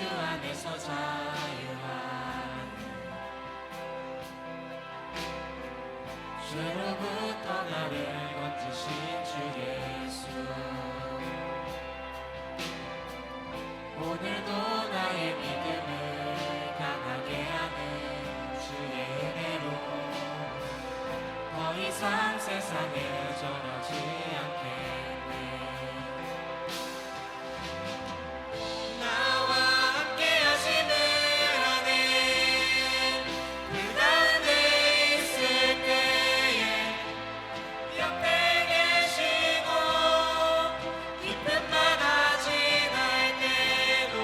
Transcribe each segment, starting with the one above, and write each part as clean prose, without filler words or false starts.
주 안에서 자유하니 죄로부터 나를 건지신 주 예수 오늘도 나의 믿음을 강하게 하는 주의 은혜로 더 이상 세상에 전하지 않겠네. 나와 함께 하시는 하나님 그 가운데 있을 때에 옆에 계시고 기쁨마다 지날 때로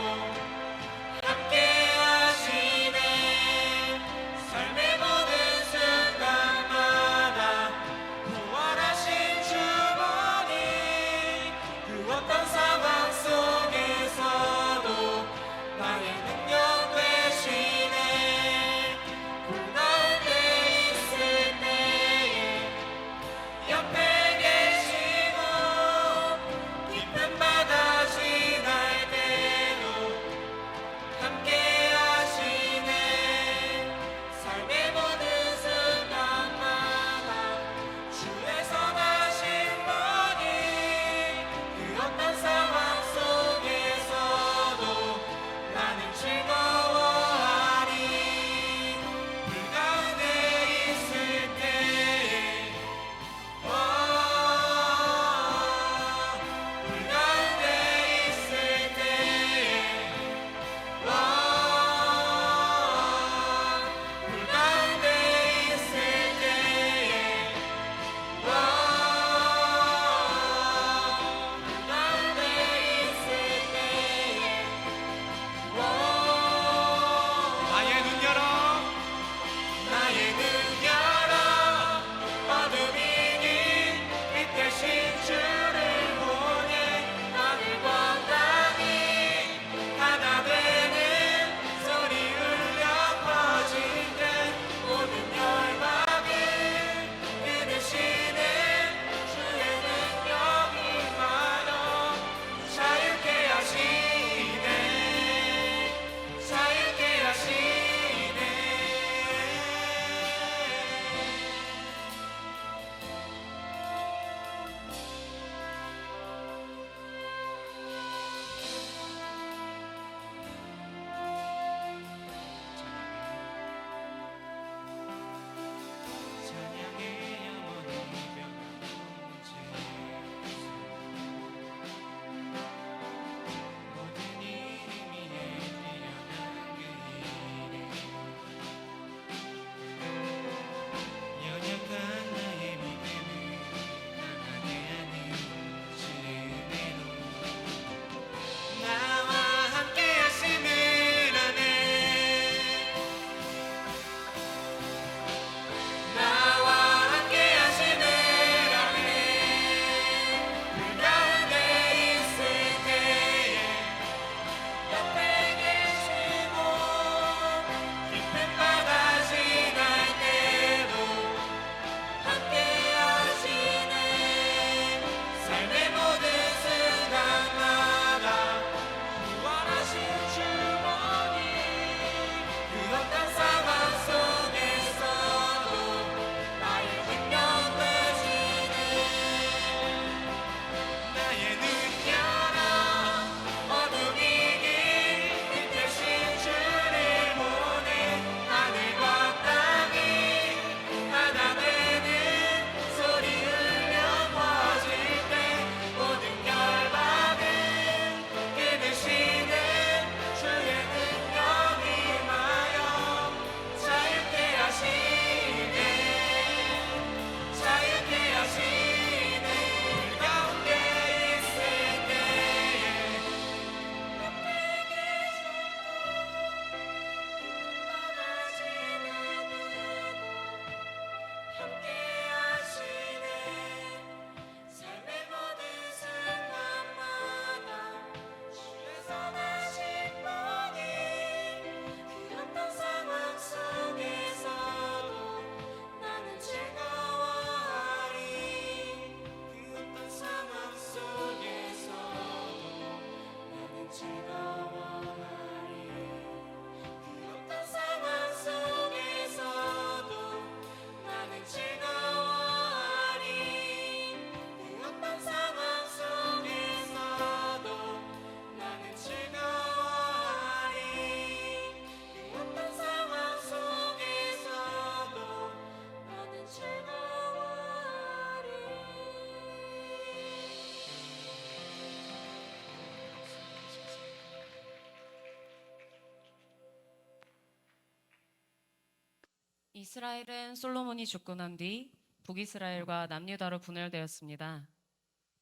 이스라엘은 솔로몬이 죽고 난 뒤 북이스라엘과 남유다로 분열되었습니다.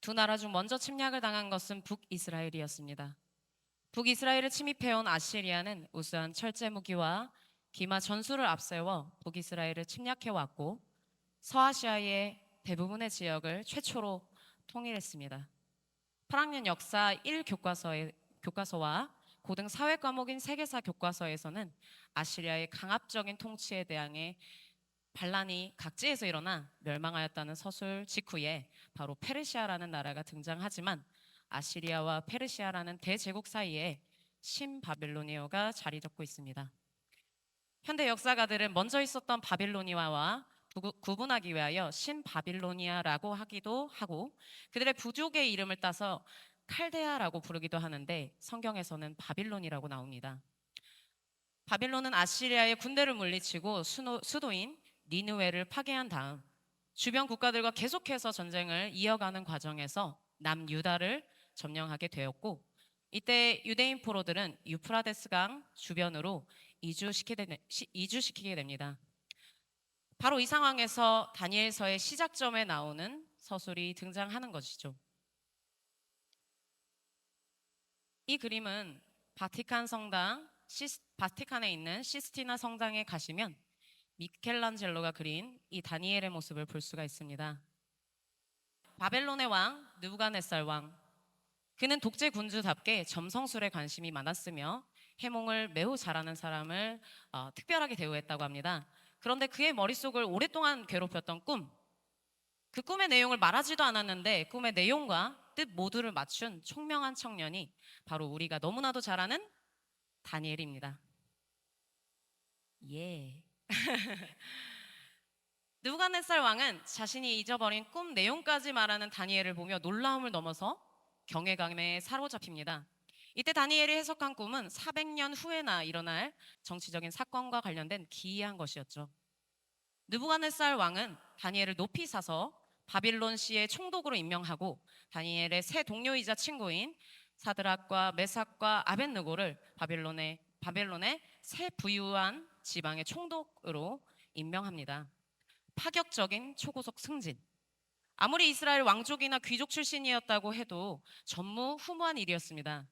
두 나라 중 먼저 침략을 당한 것은 북이스라엘이었습니다. 북이스라엘을 침입해온 아시리아는 우수한 철제 무기와 기마 전술을 앞세워 북이스라엘을 침략해왔고 서아시아의 대부분의 지역을 최초로 통일했습니다. 8학년 역사 1교과서와 고등 사회 과목인 세계사 교과서에서는 아시리아의 강압적인 통치에 대항해 반란이 각지에서 일어나 멸망하였다는 서술 직후에 바로 페르시아라는 나라가 등장하지만 아시리아와 페르시아라는 대제국 사이에 신바빌로니아가 자리 잡고 있습니다. 현대 역사가들은 먼저 있었던 바빌로니아와 구분하기 위하여 신바빌로니아라고 하기도 하고 그들의 부족의 이름을 따서 칼데아라고 부르기도 하는데 성경에서는 바빌론이라고 나옵니다. 바빌론은 아시리아의 군대를 물리치고 수도인 니느웨를 파괴한 다음 주변 국가들과 계속해서 전쟁을 이어가는 과정에서 남유다를 점령하게 되었고 이때 유대인 포로들은 유프라데스 강 주변으로 이주시키게 됩니다. 바로 이 상황에서 다니엘서의 시작점에 나오는 서술이 등장하는 것이죠. 이 그림은 바티칸에 있는 시스티나 성당에 가시면 미켈란젤로가 그린 이 다니엘의 모습을 볼 수가 있습니다. 바벨론의 왕 느부갓네살 왕, 그는 독재 군주답게 점성술에 관심이 많았으며 해몽을 매우 잘하는 사람을 특별하게 대우했다고 합니다. 그런데 그의 머릿속을 오랫동안 괴롭혔던 그 꿈의 내용을 말하지도 않았는데 꿈의 내용과 뜻 모두를 맞춘 총명한 청년이 바로 우리가 너무나도 잘 아는 다니엘입니다. 예. 느부갓네살 왕은 자신이 잊어버린 꿈 내용까지 말하는 다니엘을 보며 놀라움을 넘어서 경외감에 사로잡힙니다. 이때 다니엘이 해석한 꿈은 400년 후에나 일어날 정치적인 사건과 관련된 기이한 것이었죠. 느부갓네살 왕은 다니엘을 높이 사서 바빌론시의 총독으로 임명하고 다니엘의 새 동료이자 친구인 사드락과 메삭과 아벳느고를 바벨론의 새 부유한 지방의 총독으로 임명합니다. 파격적인 초고속 승진. 아무리 이스라엘 왕족이나 귀족 출신이었다고 해도 전무후무한 일이었습니다.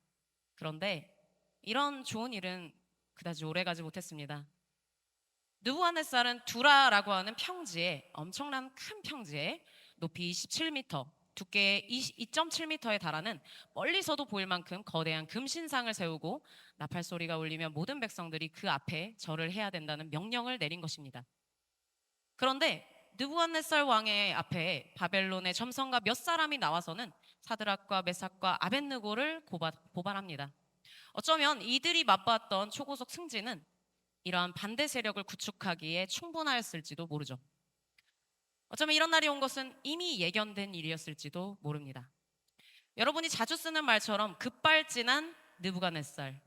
그런데 이런 좋은 일은 그다지 오래가지 못했습니다. 느부갓네살은 두라라고 하는 평지에, 엄청난 큰 평지에 높이 27m, 두께 2.7m에 달하는 멀리서도 보일 만큼 거대한 금신상을 세우고 나팔 소리가 울리면 모든 백성들이 그 앞에 절을 해야 된다는 명령을 내린 것입니다. 그런데 느부갓네살 왕의 앞에 바벨론의 점성가 몇 사람이 나와서는 사드락과 메삭과 아벳느고를 고발합니다. 어쩌면 이들이 맛봤던 초고속 승진은 이러한 반대 세력을 구축하기에 충분하였을지도 모르죠. 어쩌면 이런 날이 온 것은 이미 예견된 일이었을지도 모릅니다. 여러분이 자주 쓰는 말처럼 급발진한 느부갓네살,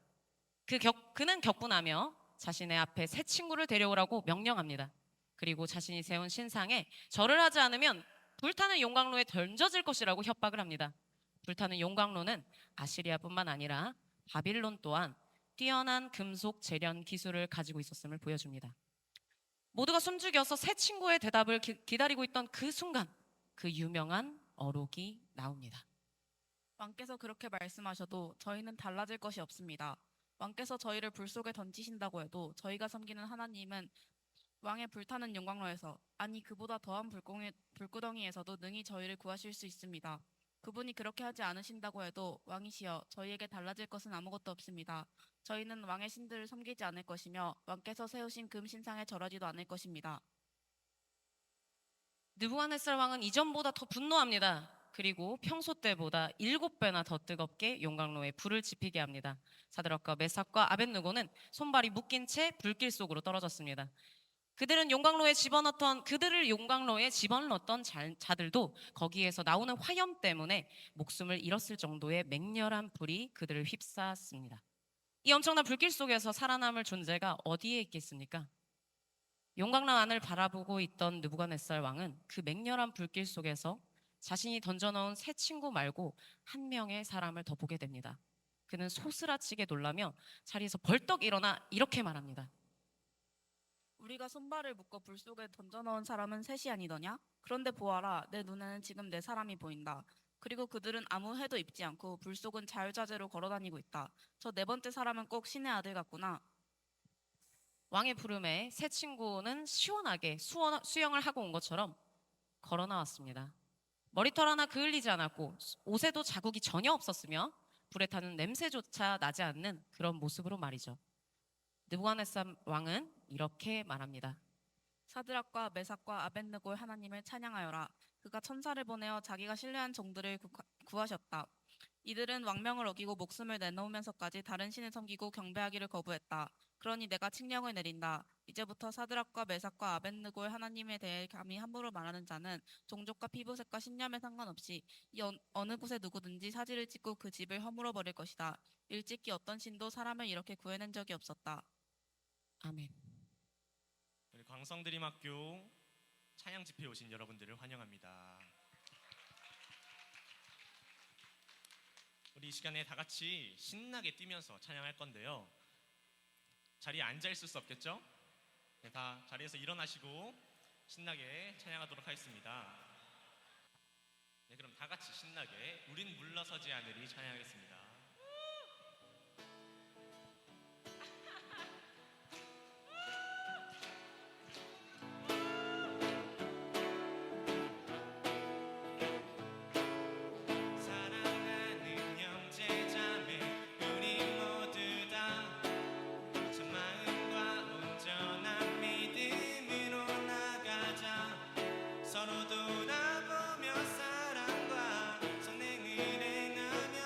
그는 격분하며 자신의 앞에 새 친구를 데려오라고 명령합니다. 그리고 자신이 세운 신상에 절을 하지 않으면 불타는 용광로에 던져질 것이라고 협박을 합니다. 불타는 용광로는 아시리아뿐만 아니라 바빌론 또한 뛰어난 금속 재련 기술을 가지고 있었음을 보여줍니다. 모두가 숨죽여서 새 친구의 대답을 기다리고 있던 그 순간 그 유명한 어록이 나옵니다. 왕께서 그렇게 말씀하셔도 저희는 달라질 것이 없습니다. 왕께서 저희를 불 속에 던지신다고 해도 저희가 섬기는 하나님은 왕의 불타는 용광로에서, 아니 그보다 더한 불구덩이에서도 능히 저희를 구하실 수 있습니다. 그분이 그렇게 하지 않으신다고 해도 왕이시여 저희에게 달라질 것은 아무것도 없습니다. 저희는 왕의 신들을 섬기지 않을 것이며 왕께서 세우신 금신상에 절하지도 않을 것입니다. 느부갓네살 왕은 이전보다 더 분노합니다. 그리고 평소 때보다 7배나 더 뜨겁게 용광로에 불을 지피게 합니다. 사드락과 메삭과 아벳느고는 손발이 묶인 채 불길 속으로 떨어졌습니다. 그들을 용광로에 집어넣었던 자들도 거기에서 나오는 화염 때문에 목숨을 잃었을 정도의 맹렬한 불이 그들을 휩싸았습니다. 이 엄청난 불길 속에서 살아남을 존재가 어디에 있겠습니까? 용광로 안을 바라보고 있던 느부갓네살 왕은 그 맹렬한 불길 속에서 자신이 던져놓은 새 친구 말고 한 명의 사람을 더 보게 됩니다. 그는 소스라치게 놀라며 자리에서 벌떡 일어나 이렇게 말합니다. 우리가 손발을 묶어 불 속에 던져넣은 사람은 셋이 아니더냐? 그런데 보아라, 내 눈에는 지금 네 사람이 보인다. 그리고 그들은 아무 해도 입지 않고 불 속은 자유자재로 걸어다니고 있다. 저 네 번째 사람은 꼭 신의 아들 같구나. 왕의 부름에 세 친구는 시원하게 수영을 하고 온 것처럼 걸어 나왔습니다. 머리털 하나 그을리지 않았고 옷에도 자국이 전혀 없었으며 불에 타는 냄새조차 나지 않는 그런 모습으로 말이죠. 느부갓네살 왕은 이렇게 말합니다. 사드락과 메삭과 아벳느고의 하나님을 찬양하여라. 그가 천사를 보내어 자기가 신뢰한 종들을 구하셨다. 이들은 왕명을 어기고 목숨을 내놓으면서까지 다른 신을 섬기고 경배하기를 거부했다. 그러니 내가 칙령을 내린다. 이제부터 사드락과 메삭과 아벳느고의 하나님에 대해 감히 함부로 말하는 자는 종족과 피부색과 신념에 상관없이 이 어느 곳에 누구든지 사지를 찍고 그 집을 허물어 버릴 것이다. 일찍이 어떤 신도 사람을 이렇게 구해낸 적이 없었다. 아멘. 우리 광성드림학교 찬양 집회에 오신 여러분들을 환영합니다. 우리 이 시간에 다 같이 신나게 뛰면서 찬양할 건데요. 자리에 앉아 있을 수 없겠죠? 네, 다 자리에서 일어나시고 신나게 찬양하도록 하겠습니다. 네, 그럼 다 같이 신나게 우린 물러서지 않으리 찬양하겠습니다. 사랑하는 형제자매 우리 모두 다 참 마음과 온전한 믿음으로 나가자. 서로 돌아보며 사랑과 선행을 행하며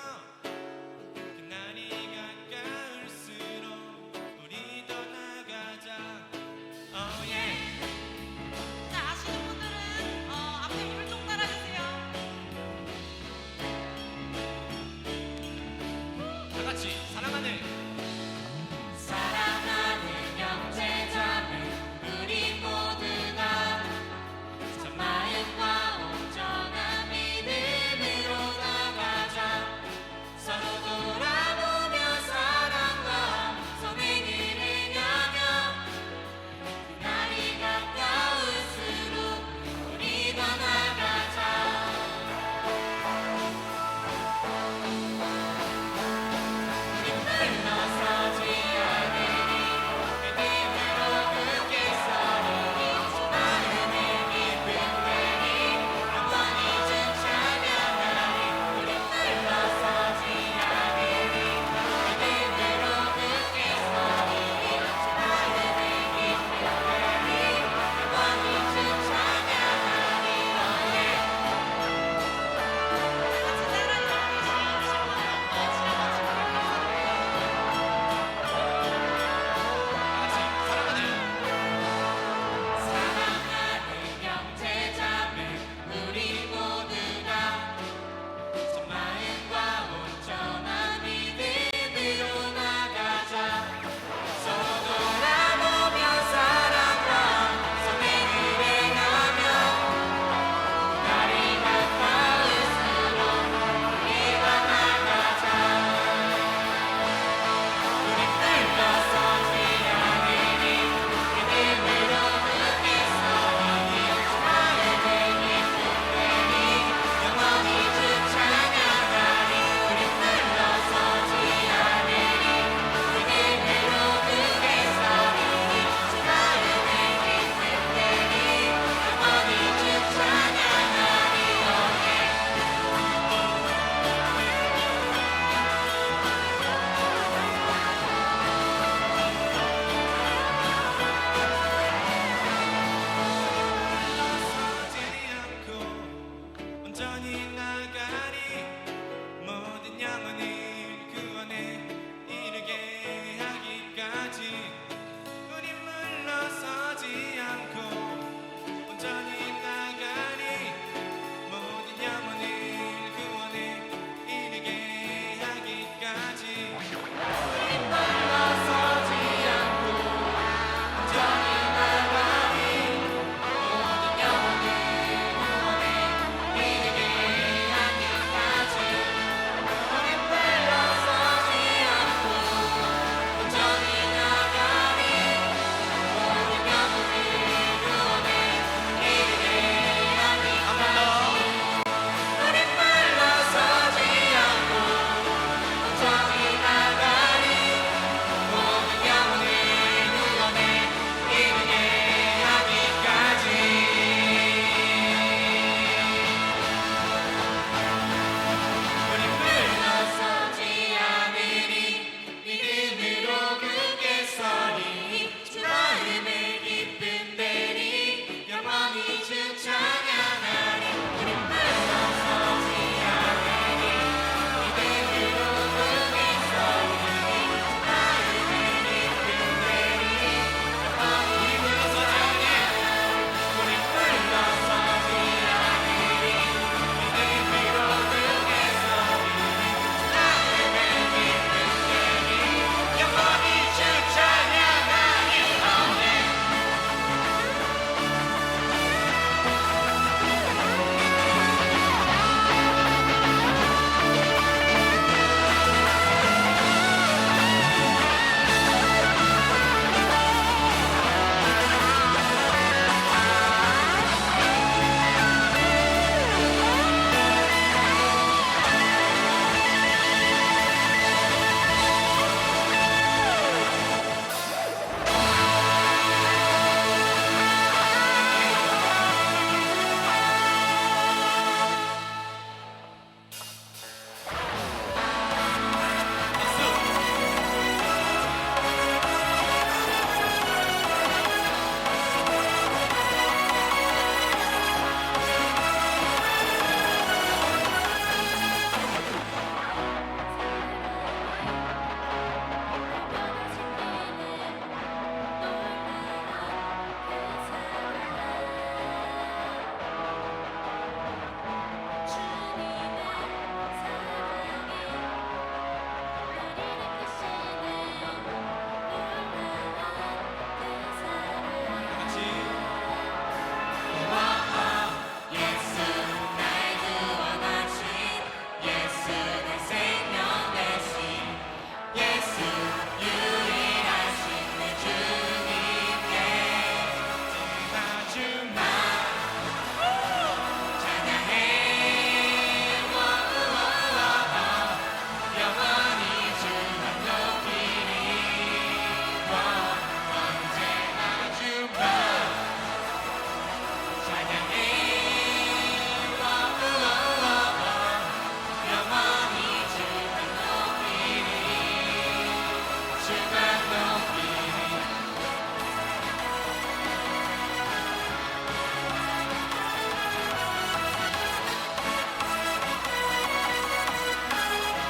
주만 높이리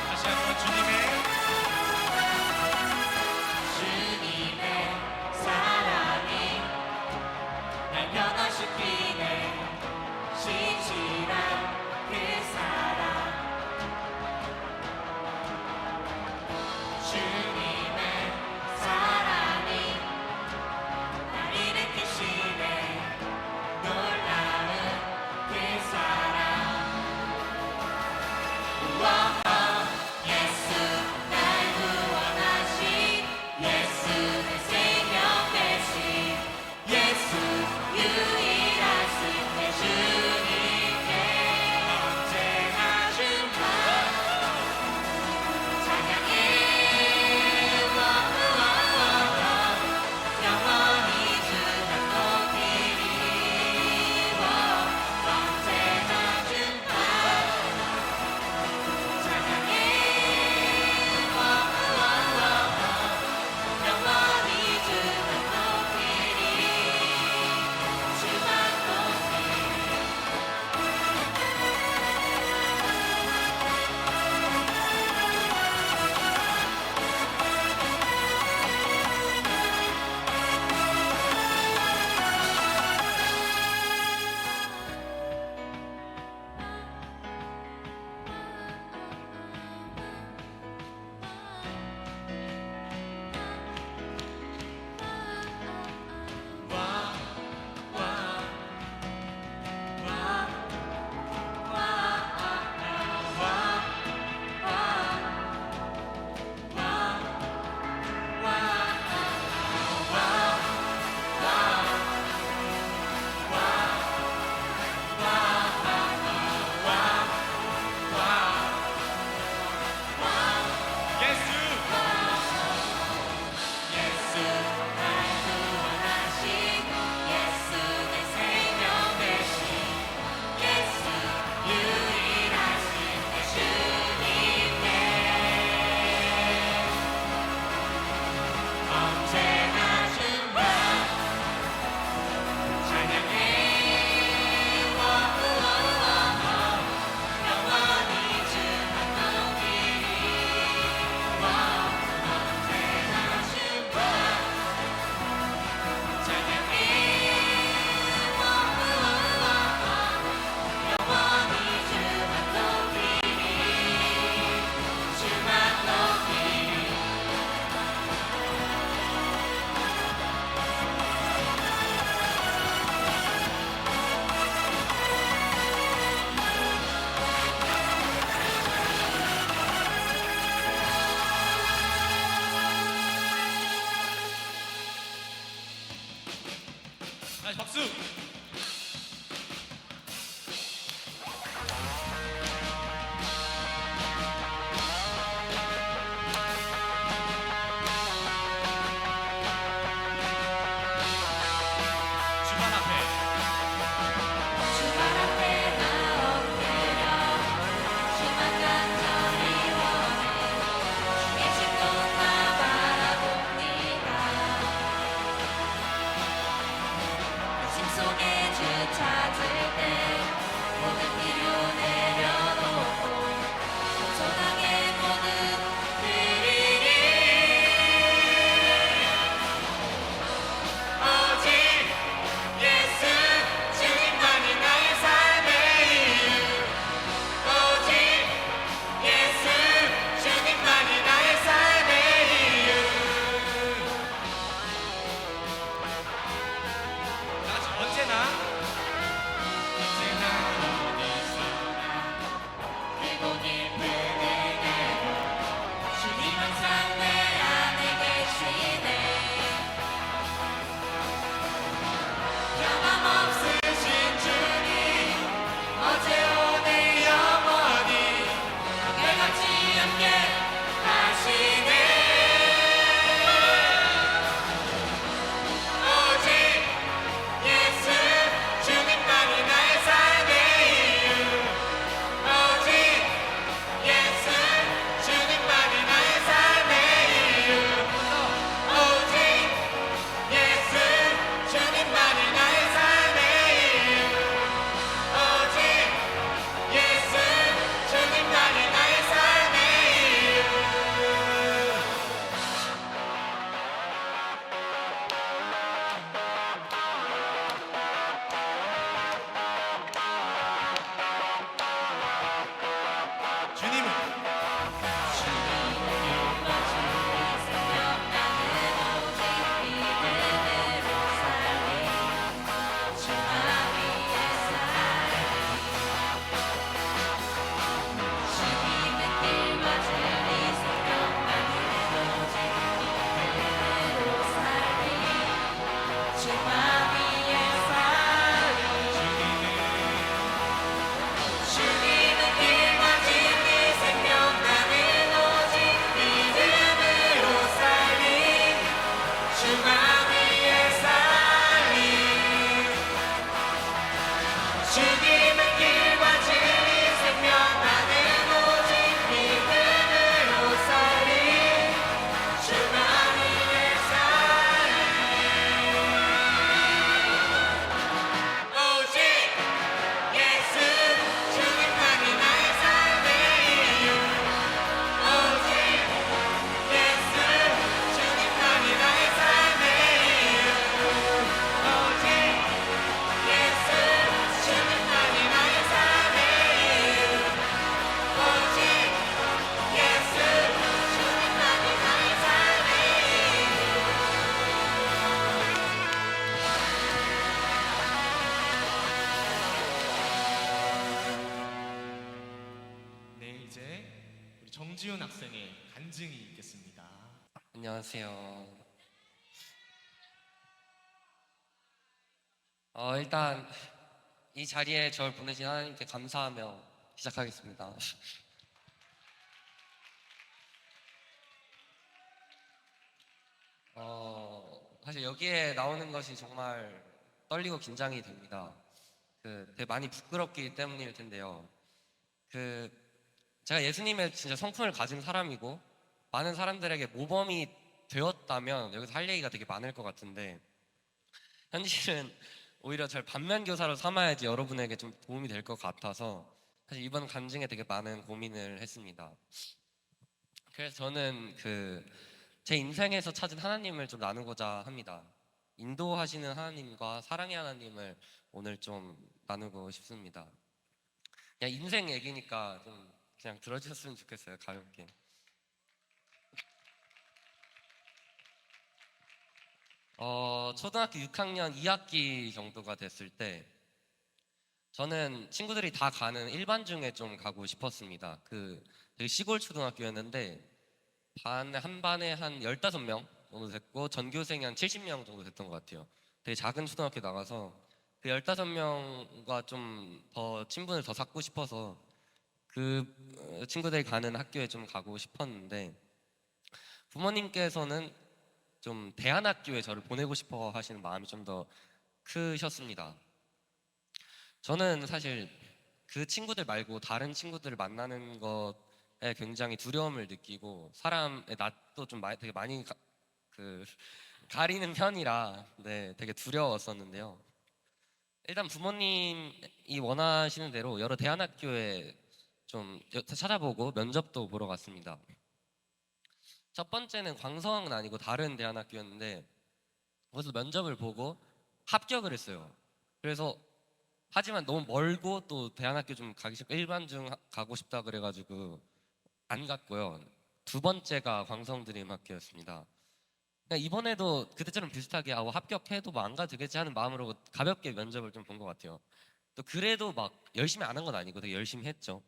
다시 한번 주님의 사랑이 날 변화시키네 신실한 그 사랑 주님의 사랑이 날 일으키시네 놀라운 그 사랑 우와 예수 날 구원하신 예수 내 생명 되신 예수 유일하신 내 주님께 언제나 춤과 찬양해 영원히 주만 높이리 언제나 춤과 찬양해 영원히 주만 높이리 주만 높이리 예수 날 구원하신 예수 내 생명 되신 예수 유일하신 내 주님께 언제나 주만 찬양해 영원히 주만 높이리 언제나 주만 찬양해 영원히 주만 높이리 주만 높이리 다시 박수. 주만 앞에 주만 앞에 나 엎드려 주만 간절히 원해 주의 신동 나 바라봅니다 심 속에 정지훈 학생의 간증이 있겠습니다. 안녕하세요. 일단 이 자리에 저를 보내신 하나님께 감사하며 시작하겠습니다. 사실 여기에 나오는 것이 정말 떨리고 긴장이 됩니다. 되게 많이 부끄럽기 때문일 텐데요. 제가 예수님의 진짜 성품을 가진 사람이고 많은 사람들에게 모범이 되었다면 여기서 할 얘기가 되게 많을 것 같은데 현실은 오히려 잘 반면 교사로 삼아야지 여러분에게 좀 도움이 될 것 같아서 사실 이번 간증에 되게 많은 고민을 했습니다. 그래서 저는 제 인생에서 찾은 하나님을 좀 나누고자 합니다. 인도하시는 하나님과 사랑의 하나님을 오늘 좀 나누고 싶습니다. 그냥 인생 얘기니까 좀 그냥 들어주셨으면 좋겠어요. 가볍게. 초등학교 6학년 2학기 정도가 됐을 때 저는 친구들이 다 가는 일반 중에 좀 가고 싶었습니다. 되게 시골 초등학교였는데 한 반에 한 15명 정도 됐고 전교생이 한 70명 정도 됐던 것 같아요. 되게 작은 초등학교 나가서 그 15명과 좀 더 친분을 더 쌓고 싶어서 친구들이 가는 학교에 좀 가고 싶었는데 부모님께서는 좀 대안학교에 저를 보내고 싶어 하시는 마음이 좀 더 크셨습니다. 저는 사실 그 친구들 말고 다른 친구들을 만나는 것에 굉장히 두려움을 느끼고 사람의 낯도 좀 되게 많이 가리는 편이라 되게 두려웠었는데요. 일단 부모님이 원하시는 대로 여러 대안학교에 좀 찾아보고 면접도 보러 갔습니다. 첫 번째는 광성은 아니고 다른 대안학교였는데 거기서 면접을 보고 합격을 했어요. 그래서 하지만 너무 멀고 또 대안학교 좀 가기 싫고 일반 중 가고 싶다 그래가지고 안 갔고요. 두 번째가 광성드림학교였습니다. 그러니까 이번에도 그때처럼 비슷하게 합격해도 뭐 안 가도 되겠지 하는 마음으로 가볍게 면접을 좀 본 것 같아요. 또 그래도 막 열심히 안 한 건 아니고 되게 열심히 했죠.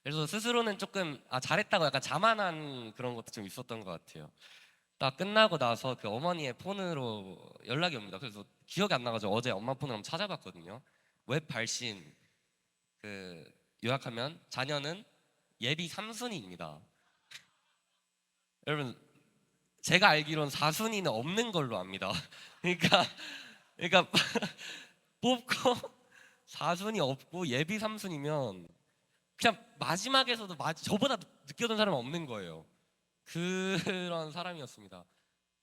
그래서 스스로는 조금 잘했다고 약간 자만한 그런 것도 좀 있었던 것 같아요. 딱 끝나고 나서 그 어머니의 폰으로 연락이 옵니다. 그래서 기억이 안 나가지고 어제 엄마 폰을 한번 찾아봤거든요. 웹 발신 요약하면 자녀는 예비 3순위입니다. 여러분 제가 알기로는 4순위는 없는 걸로 압니다. 그러니까 뽑고 4순위 없고 예비 3순위면 그냥 마지막에서도 저보다 늦게 온 사람은 없는 거예요. 그런 사람이었습니다.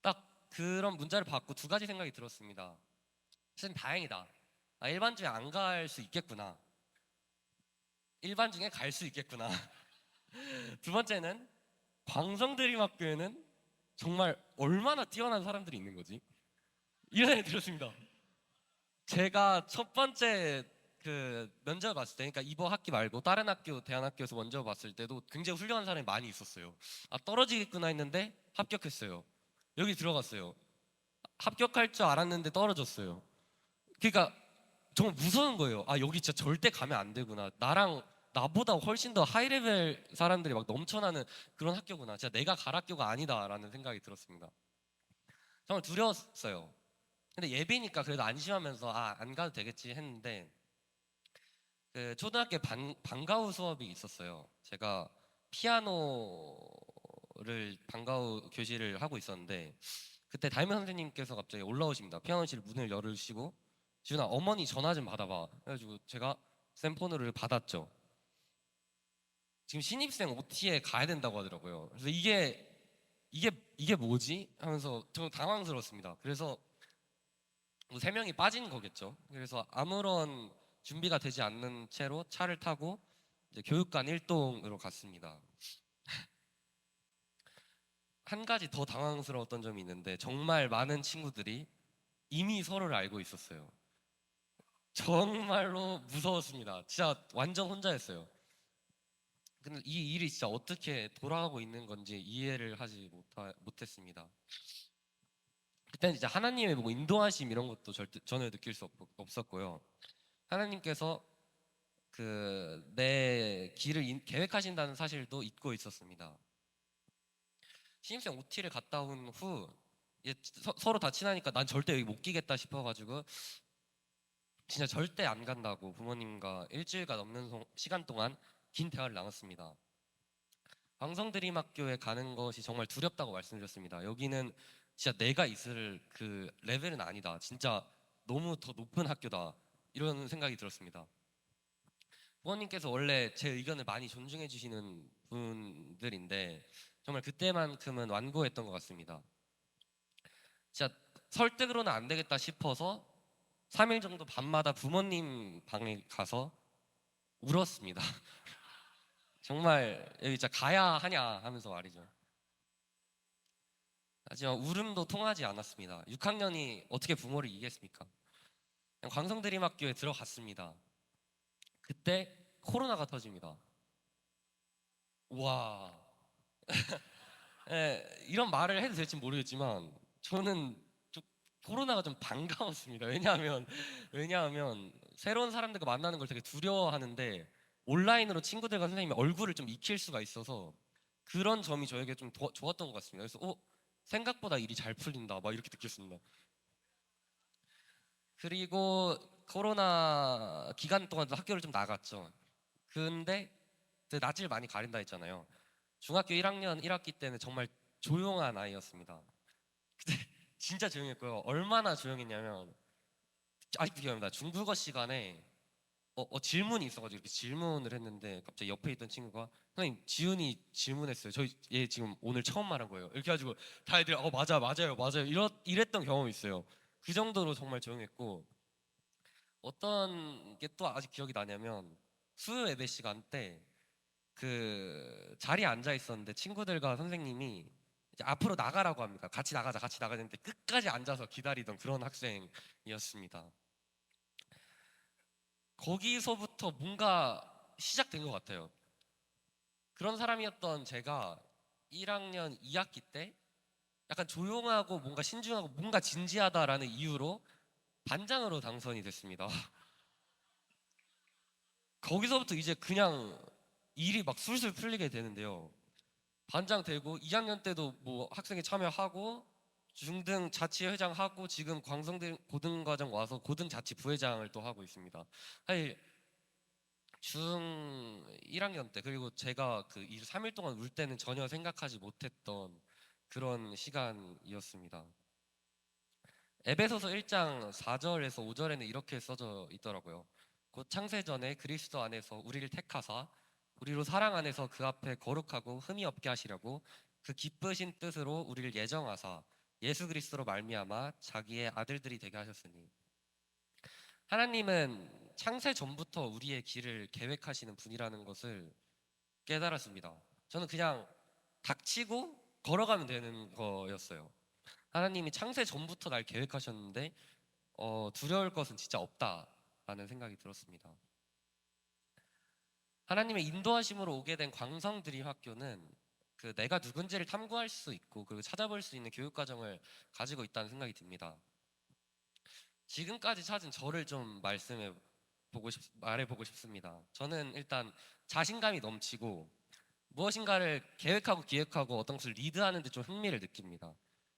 딱 그런 문자를 받고 두 가지 생각이 들었습니다. 사실 다행이다. 일반 중에 안 갈 수 있겠구나. 일반 중에 갈 수 있겠구나. 두 번째는 광성드림학교에는 정말 얼마나 뛰어난 사람들이 있는 거지? 이런 생각이 들었습니다. 제가 첫 번째 면접을 봤을 때, 그러니까 이번 학기 말고 다른 학교, 대안학교에서 먼저 봤을 때도 굉장히 훌륭한 사람이 많이 있었어요. 떨어지겠구나 했는데 합격했어요. 여기 들어갔어요. 합격할 줄 알았는데 떨어졌어요. 그러니까 정말 무서운 거예요. 여기 진짜 절대 가면 안 되구나. 나보다 훨씬 더 하이레벨 사람들이 막 넘쳐나는 그런 학교구나. 진짜 내가 갈 학교가 아니다라는 생각이 들었습니다. 정말 두려웠어요. 근데 예비니까 그래도 안심하면서 안 가도 되겠지 했는데 초등학교 방과후 수업이 있었어요. 제가 피아노를 방과후 교실을 하고 있었는데 그때 담임 선생님께서 갑자기 올라오십니다. 피아노실 문을 열으시고 지훈아 어머니 전화 좀 받아봐. 그래가지고 제가 쌤폰으로 받았죠. 지금 신입생 OT에 가야 된다고 하더라고요. 그래서 이게 뭐지? 하면서 좀 당황스러웠습니다. 그래서 뭐 3명이 빠진 거겠죠. 그래서 아무런 준비가 되지 않는 채로 차를 타고 이제 교육관 1동으로 갔습니다. 한 가지 더 당황스러웠던 점이 있는데 정말 많은 친구들이 이미 서로를 알고 있었어요. 정말로 무서웠습니다. 진짜 완전 혼자였어요. 근데 이 일이 진짜 어떻게 돌아가고 있는 건지 이해를 하지 못했습니다. 그때는 이제 하나님의 뭐 인도하심 이런 것도 전혀 느낄 수 없었고요. 하나님께서 그 내 길을 계획하신다는 사실도 잊고 있었습니다. 신입생 OT를 갔다 온 후 서로 다 친하니까 난 절대 여기 못 끼겠다 싶어가지고 진짜 절대 안 간다고 부모님과 일주일가 넘는 시간 동안 긴 대화를 나눴습니다. 광성드림학교에 가는 것이 정말 두렵다고 말씀드렸습니다. 여기는 진짜 내가 있을 그 레벨은 아니다. 진짜 너무 더 높은 학교다. 이런 생각이 들었습니다. 부모님께서 원래 제 의견을 많이 존중해 주시는 분들인데 정말 그때만큼은 완고했던 것 같습니다. 진짜 설득으로는 안 되겠다 싶어서 3일 정도 밤마다 부모님 방에 가서 울었습니다. 정말 여기 진짜 가야 하냐 하면서 말이죠. 하지만 울음도 통하지 않았습니다. 6학년이 어떻게 부모를 이기겠습니까? 광성드림학교에 들어갔습니다. 그때 코로나가 터집니다. 와, 예, 이런 말을 해도 될지 모르겠지만 저는 좀 코로나가 좀 반가웠습니다. 왜냐하면 새로운 사람들과 만나는 걸 되게 두려워하는데 온라인으로 친구들과 선생님의 얼굴을 좀 익힐 수가 있어서 그런 점이 저에게 좀 좋았던 것 같습니다. 그래서 생각보다 일이 잘 풀린다 막 이렇게 느꼈습니다. 그리고 코로나 기간 동안 학교를 좀 나갔죠. 근데 낯을 많이 가린다 했잖아요. 중학교 1학년 1학기 때는 정말 조용한 아이였습니다. 근데 진짜 조용했고요. 얼마나 조용했냐면 아직도 기억납니다. 중국어 시간에 질문이 있어가지고 이렇게 질문을 했는데 갑자기 옆에 있던 친구가 선생님 지훈이 질문했어요. 얘 지금 오늘 처음 말한 거예요. 이렇게 해가지고 다 애들이 맞아요 이랬던 경험이 있어요. 그 정도로 정말 조용했고 어떤 게 또 아직 기억이 나냐면 수요 예배 시간 때 그 자리에 앉아 있었는데 친구들과 선생님이 이제 앞으로 나가라고 합니다. 같이 나가자 했는데 끝까지 앉아서 기다리던 그런 학생이었습니다. 거기서부터 뭔가 시작된 것 같아요. 그런 사람이었던 제가 1학년 2학기 때 약간 조용하고 뭔가 신중하고 뭔가 진지하다라는 이유로 반장으로 당선이 됐습니다. 거기서부터 이제 그냥 일이 막 술술 풀리게 되는데요. 반장 되고 2학년 때도 뭐 학생회 참여하고 중등 자치회장 하고 지금 광성대 고등과정 와서 고등자치 부회장을 또 하고 있습니다. 사실 중 1학년 때 그리고 제가 그 3일 동안 울 때는 전혀 생각하지 못했던 그런 시간이었습니다. 에베소서 1장 4절에서 5절에는 이렇게 써져 있더라고요. 곧 창세전에 그리스도 안에서 우리를 택하사 우리로 사랑 안에서 그 앞에 거룩하고 흠이 없게 하시려고 그 기쁘신 뜻으로 우리를 예정하사 예수 그리스도로 말미암아 자기의 아들들이 되게 하셨으니 하나님은 창세 전부터 우리의 길을 계획하시는 분이라는 것을 깨달았습니다. 저는 그냥 닥치고 걸어가면 되는 거였어요. 하나님이 창세 전부터 날 계획하셨는데 두려울 것은 진짜 없다라는 생각이 들었습니다. 하나님의 인도하심으로 오게 된 광성드림학교는 그 내가 누군지를 탐구할 수 있고 그리고 찾아볼 수 있는 교육 과정을 가지고 있다는 생각이 듭니다. 지금까지 찾은 저를 좀 말해보고 싶습니다. 저는 일단 자신감이 넘치고 무엇인가를 계획하고 기획하고 어떤 것을 리드하는 데 좀 흥미를 느낍니다.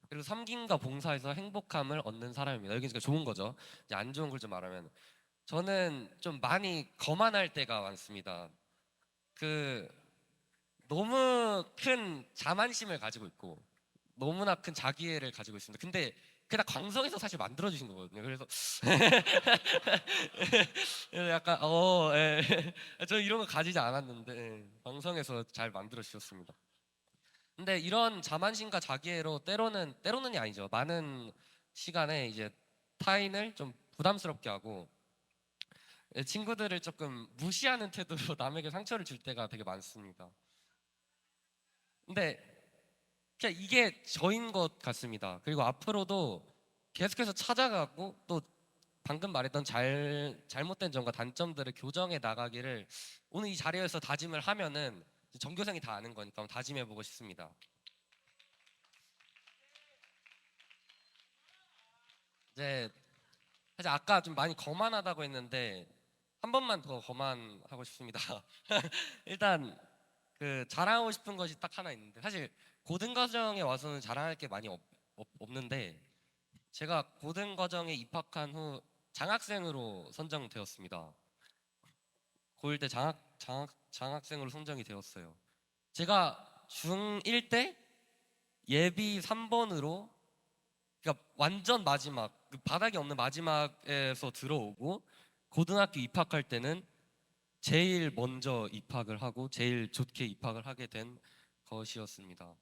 그리고 섬김과 봉사에서 행복함을 얻는 사람입니다. 여기 좋은 거죠. 이제 안 좋은 걸 좀 말하면 저는 좀 많이 거만할 때가 많습니다. 그 너무 큰 자만심을 가지고 있고 너무나 큰 자기애를 가지고 있습니다. 근데 그게 다 광성에서 사실 만들어 주신 거거든요. 그래서 약간 저 이런 거 가지지 않았는데 광성에서 잘 만들어 주셨습니다. 근데 이런 자만심과 자기애로 때로는이 아니죠. 많은 시간에 이제 타인을 좀 부담스럽게 하고 친구들을 조금 무시하는 태도로 남에게 상처를 줄 때가 되게 많습니다. 근데 그냥 이게 저인 것 같습니다. 그리고 앞으로도 계속해서 찾아가고 또 방금 말했던 잘못된 점과 단점들을 교정해 나가기를 오늘 이 자리에서 다짐을 하면은 전교생이 다 아는 거니까 한번 다짐해보고 싶습니다. 이제 사실 아까 좀 많이 거만하다고 했는데 한 번만 더 거만하고 싶습니다. 일단 그 자랑하고 싶은 것이 딱 하나 있는데 사실 고등과정에 와서는 자랑할 게 많이 없는데 제가 고등과정에 입학한 후 장학생으로 선정되었습니다. 고1 때 장학생으로 선정이 되었어요. 제가 중1 때 예비 3번으로 그러니까 완전 마지막 그 바닥이 없는 마지막에서 들어오고 고등학교 입학할 때는 제일 먼저 입학을 하고 제일 좋게 입학을 하게 된 것이었습니다.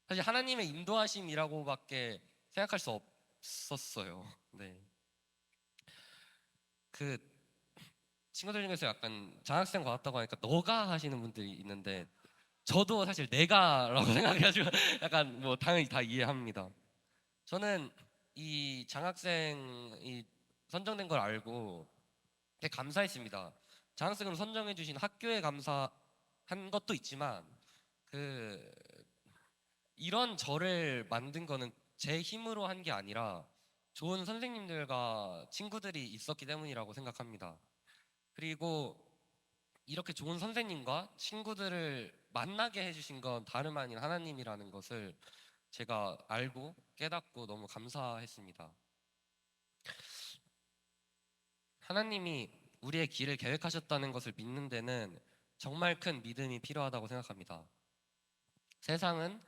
사실 하나님의 인도하심이라고밖에 생각할 수 없었어요. 네. 그 친구들 중에서 약간 장학생 받았다고 하니까 너가 하시는 분들이 있는데 저도 사실 내가라고 생각해가지고 약간 뭐 당연히 다 이해합니다. 저는 이 장학생이 선정된 걸 알고 되게 감사했습니다. 장학생으로 선정해주신 학교에 감사한 것도 있지만 그 이런 저를 만든 거는 제 힘으로 한 게 아니라 좋은 선생님들과 친구들이 있었기 때문이라고 생각합니다. 그리고 이렇게 좋은 선생님과 친구들을 만나게 해주신 건 다름 아닌 하나님이라는 것을 제가 알고 깨닫고 너무 감사했습니다. 하나님이 우리의 길을 계획하셨다는 것을 믿는 데는 정말 큰 믿음이 필요하다고 생각합니다. 세상은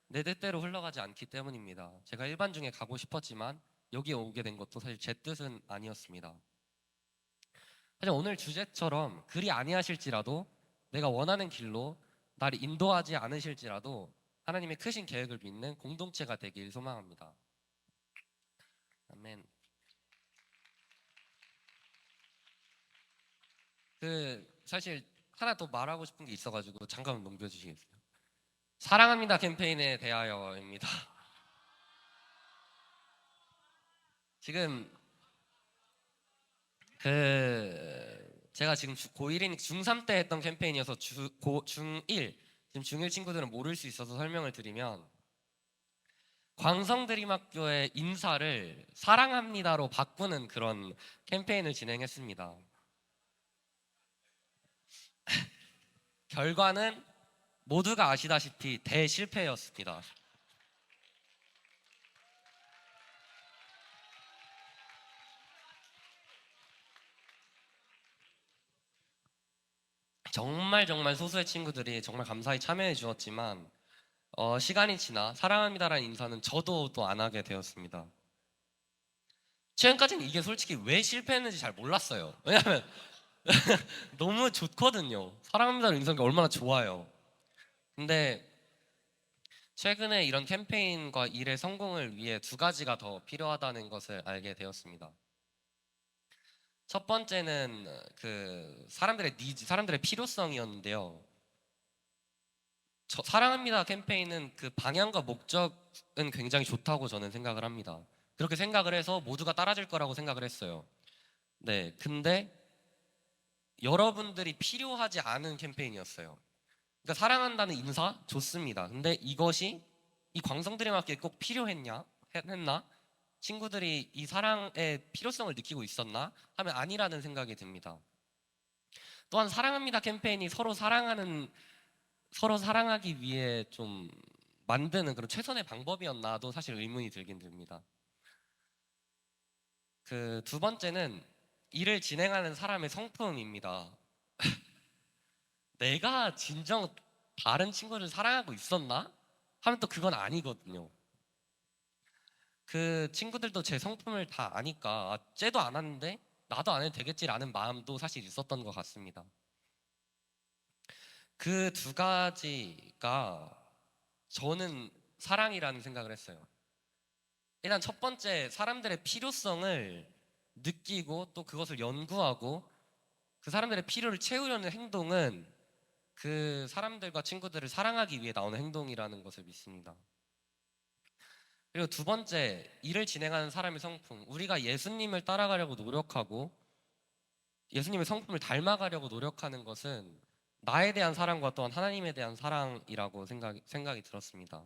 내 뜻대로 흘러가지 않기 때문입니다. 제가 일반 중에 가고 싶었지만 여기에 오게 된 것도 사실 제 뜻은 아니었습니다. 사실 오늘 주제처럼 그리 아니하실지라도 내가 원하는 길로 나를 인도하지 않으실지라도 하나님의 크신 계획을 믿는 공동체가 되길 소망합니다. 아멘. 사실 하나 더 말하고 싶은 게 있어가지고 잠깐 넘겨주시겠어요? 사랑합니다 캠페인에 대하여입니다. 지금 제가 지금 고1이니까 중3 때 했던 캠페인이어서 중1 지금 중1 친구들은 모를 수 있어서 설명을 드리면 광성드림학교의 인사를 사랑합니다로 바꾸는 그런 캠페인을 진행했습니다. 결과는 모두가 아시다시피 대실패였습니다. 정말 소수의 친구들이 정말 감사히 참여해 주었지만 시간이 지나 사랑합니다라는 인사는 저도 또 안 하게 되었습니다. 최근까지는 이게 솔직히 왜 실패했는지 잘 몰랐어요. 왜냐면 너무 좋거든요. 사랑합니다라는 인사가 얼마나 좋아요. 근데 최근에 이런 캠페인과 일의 성공을 위해 두 가지가 더 필요하다는 것을 알게 되었습니다. 첫 번째는 그 사람들의 니즈, 사람들의 필요성이었는데요. 사랑합니다 캠페인은 그 방향과 목적은 굉장히 좋다고 저는 생각을 합니다. 그렇게 생각을 해서 모두가 따라줄 거라고 생각을 했어요. 네, 근데 여러분들이 필요하지 않은 캠페인이었어요. 그러니까 사랑한다는 인사 좋습니다. 근데 이것이 이 광성드림학교에 꼭 필요했나? 친구들이 이 사랑의 필요성을 느끼고 있었나? 하면 아니라는 생각이 듭니다. 또한 사랑합니다 캠페인이 서로 사랑하기 위해 좀 만드는 그런 최선의 방법이었나도 사실 의문이 들긴 듭니다. 그 두 번째는 일을 진행하는 사람의 성품입니다. 내가 진정 다른 친구를 사랑하고 있었나? 하면 또 그건 아니거든요. 그 친구들도 제 성품을 다 아니까 쟤도 안 하는데 나도 안 해도 되겠지라는 마음도 사실 있었던 것 같습니다. 그 두 가지가 저는 사랑이라는 생각을 했어요. 일단 첫 번째, 사람들의 필요성을 느끼고 또 그것을 연구하고 그 사람들의 필요를 채우려는 행동은 그 사람들과 친구들을 사랑하기 위해 나오는 행동이라는 것을 믿습니다. 그리고 두 번째, 일을 진행하는 사람의 성품. 우리가 예수님을 따라가려고 노력하고 예수님의 성품을 닮아가려고 노력하는 것은 나에 대한 사랑과 또한 하나님에 대한 사랑이라고 생각이 들었습니다.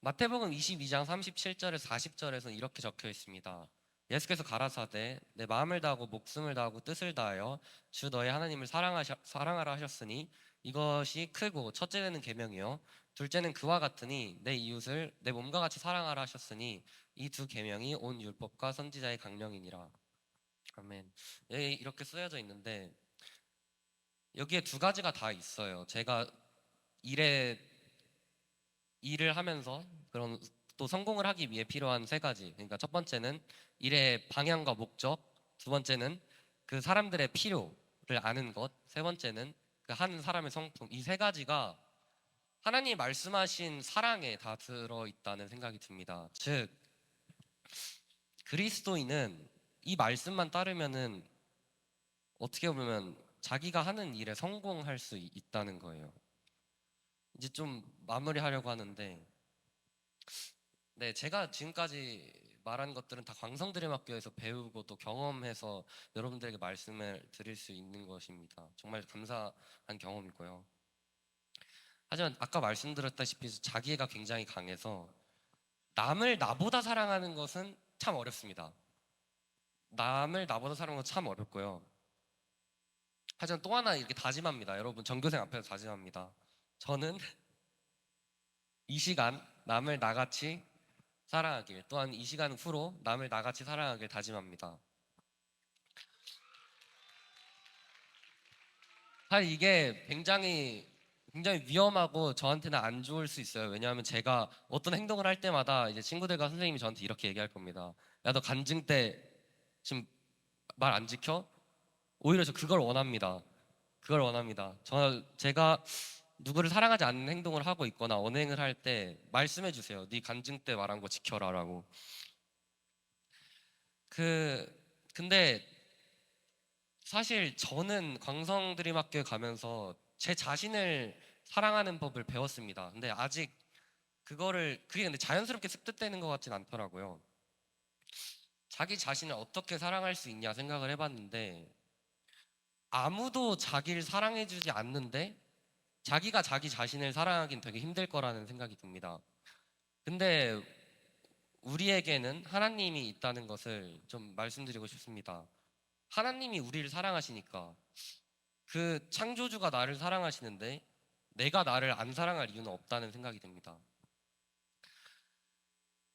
마태복음 22장 37절에서 40절에서 이렇게 적혀 있습니다. 예수께서 가라사대 내 마음을 다하고 목숨을 다하고 뜻을 다하여 주 너의 하나님을 사랑하라 하셨으니 이것이 크고 첫째는 계명이요 둘째는 그와 같으니 내 이웃을 내 몸과 같이 사랑하라 하셨으니 이 두 계명이 온 율법과 선지자의 강령이니라. 아멘. 여기 이렇게 쓰여져 있는데 여기에 두 가지가 다 있어요. 제가 일을 하면서 그런 또 성공을 하기 위해 필요한 세 가지. 그러니까 첫 번째는 일의 방향과 목적, 두 번째는 그 사람들의 필요를 아는 것, 세 번째는 그 하는 사람의 성품. 이 세 가지가 하나님이 말씀하신 사랑에 다 들어 있다는 생각이 듭니다. 즉 그리스도인은 이 말씀만 따르면은 어떻게 보면 자기가 하는 일에 성공할 수 있다는 거예요. 이제 좀 마무리하려고 하는데, 네, 제가 지금까지 말한 것들은 다 광성드림학교에서 배우고 또 경험해서 여러분들에게 말씀을 드릴 수 있는 것입니다. 정말 감사한 경험이고요. 하지만 아까 말씀드렸다시피 자기애가 굉장히 강해서 남을 나보다 사랑하는 것은 참 어렵습니다. 남을 나보다 사랑하는 건 참 어렵고요. 하지만 또 하나 이렇게 다짐합니다. 여러분 전교생 앞에서 다짐합니다. 저는 이 시간 남을 나같이 사랑하길, 또한 이 시간 후로 남을 나같이 사랑하길 다짐합니다. 사실 이게 굉장히 위험하고 저한테는 안 좋을 수 있어요. 왜냐하면 제가 어떤 행동을 할 때마다 이제 친구들과 선생님이 저한테 이렇게 얘기할 겁니다. 야, 너 간증 때 지금 말 안 지켜? 오히려 저 그걸 원합니다. 그걸 원합니다. 제가 누구를 사랑하지 않는 행동을 하고 있거나 언행을 할 때 말씀해 주세요. 네 간증 때 말한 거 지켜라라고. 근데 사실 저는 광성드림학교에 가면서 제 자신을 사랑하는 법을 배웠습니다. 근데 아직 그게 근데 자연스럽게 습득되는 것 같진 않더라고요. 자기 자신을 어떻게 사랑할 수 있냐 생각을 해봤는데 아무도 자기를 사랑해주지 않는데 자기가 자기 자신을 사랑하긴 되게 힘들 거라는 생각이 듭니다. 근데 우리에게는 하나님이 있다는 것을 좀 말씀드리고 싶습니다. 하나님이 우리를 사랑하시니까 그 창조주가 나를 사랑하시는데 내가 나를 안 사랑할 이유는 없다는 생각이 듭니다.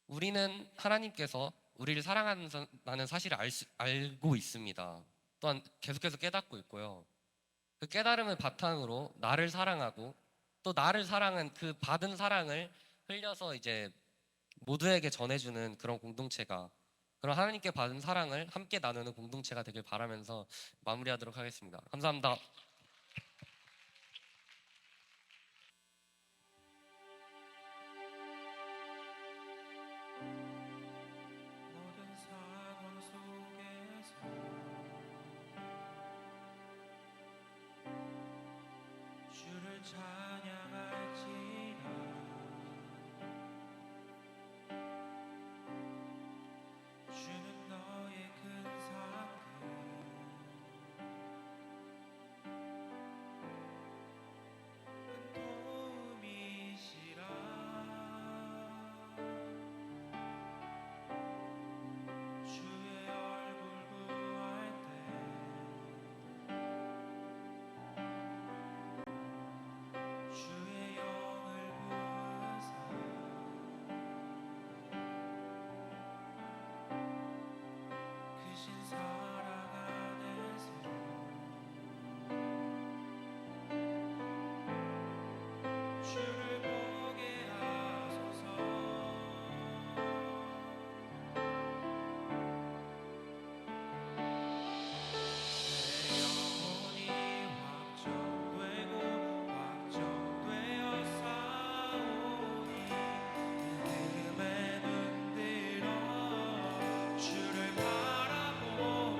우리는 하나님께서 우리를 사랑한다는 사실을 알고 있습니다. 또한 계속해서 깨닫고 있고요. 그 깨달음을 바탕으로 나를 사랑하고 또 나를 사랑한 그 받은 사랑을 흘려서 이제 모두에게 전해주는 그런 공동체가, 그런 하나님께 받은 사랑을 함께 나누는 공동체가 되길 바라면서 마무리하도록 하겠습니다. 감사합니다. 모든 상황 속에서 주를 찬양할지라. 주는 너의 큰 상급, 큰 도움이시라. 주의 얼굴 구할 때 주의 영을 부으사 크신 사랑 안에서 주를 보게 하소서. 내 영혼이 확정되어 싸우니 그 흠에 눈들어 주를 바라보리.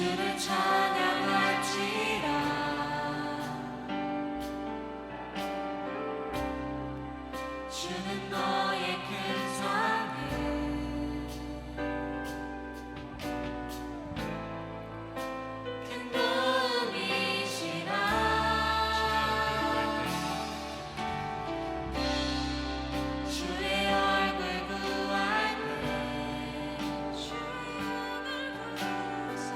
주를 찬양할지라 주는 너의 큰 산에 큰 도움이시라 주의 얼굴 구할 때 주의 얼굴 구하사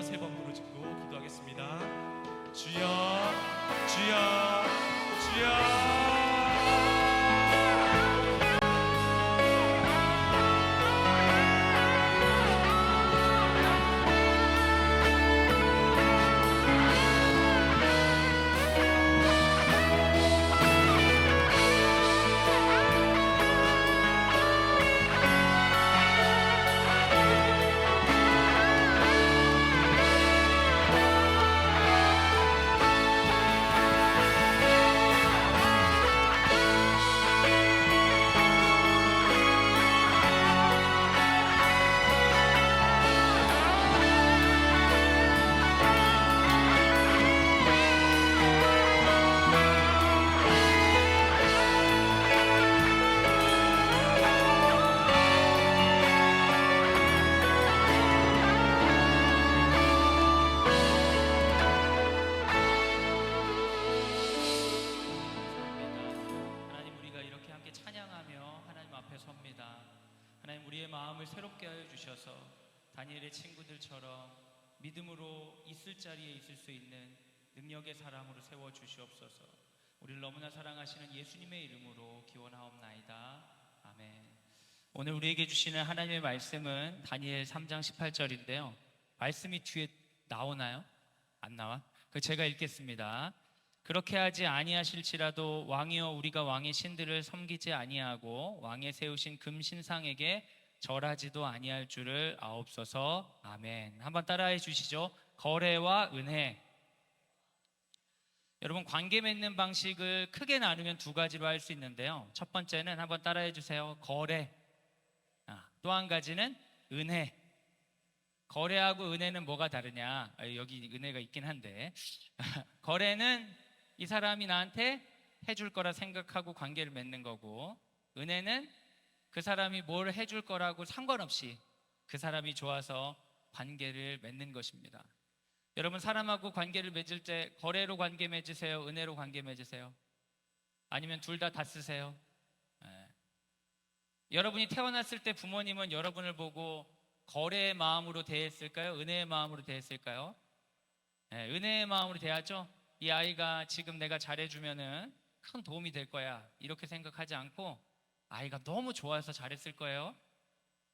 세 번 부르짖고 기도하겠습니다. 주여, 주여, 주여. 감사합니다. 하나님, 우리가 이렇게 함께 찬양하며 하나님 앞에 섭니다. 하나님, 우리의 마음을 새롭게 하여 주셔서 다니엘의 친구들처럼 믿음으로 있을 자리에 있을 수 있는 능력의 사람으로 세워 주시옵소서. 우리를 너무나 사랑하시는 예수님의 이름으로 기원하옵나이다. 아멘. 오늘 우리에게 주시는 하나님의 말씀은 다니엘 3장 18절인데요. 말씀이 뒤에 나오나요? 안 나와? 그 제가 읽겠습니다. 그렇게 하지 아니하실지라도 왕이여 우리가 왕의 신들을 섬기지 아니하고 왕의 세우신 금 신상에게 절하지도 아니할 줄을 아옵소서. 아멘. 한번 따라해 주시죠. 거래와 은혜. 여러분, 관계 맺는 방식을 크게 나누면 두 가지로 할 수 있는데요. 첫 번째는 한번 따라해 주세요. 거래. 또 한 가지는 은혜. 거래하고 은혜는 뭐가 다르냐? 여기 은혜가 있긴 한데 거래는 이 사람이 나한테 해줄 거라 생각하고 관계를 맺는 거고, 은혜는 그 사람이 뭘 해줄 거라고 상관없이 그 사람이 좋아서 관계를 맺는 것입니다. 여러분, 사람하고 관계를 맺을 때 거래로 관계 맺으세요? 은혜로 관계 맺으세요? 아니면 둘 다 쓰세요? 여러분이 태어났을 때 부모님은 여러분을 보고 거래의 마음으로 대했을까요? 은혜의 마음으로 대했을까요? 은혜의 마음으로 대하죠. 이 아이가 지금 내가 잘해주면은 큰 도움이 될 거야, 이렇게 생각하지 않고 아이가 너무 좋아서 잘했을 거예요.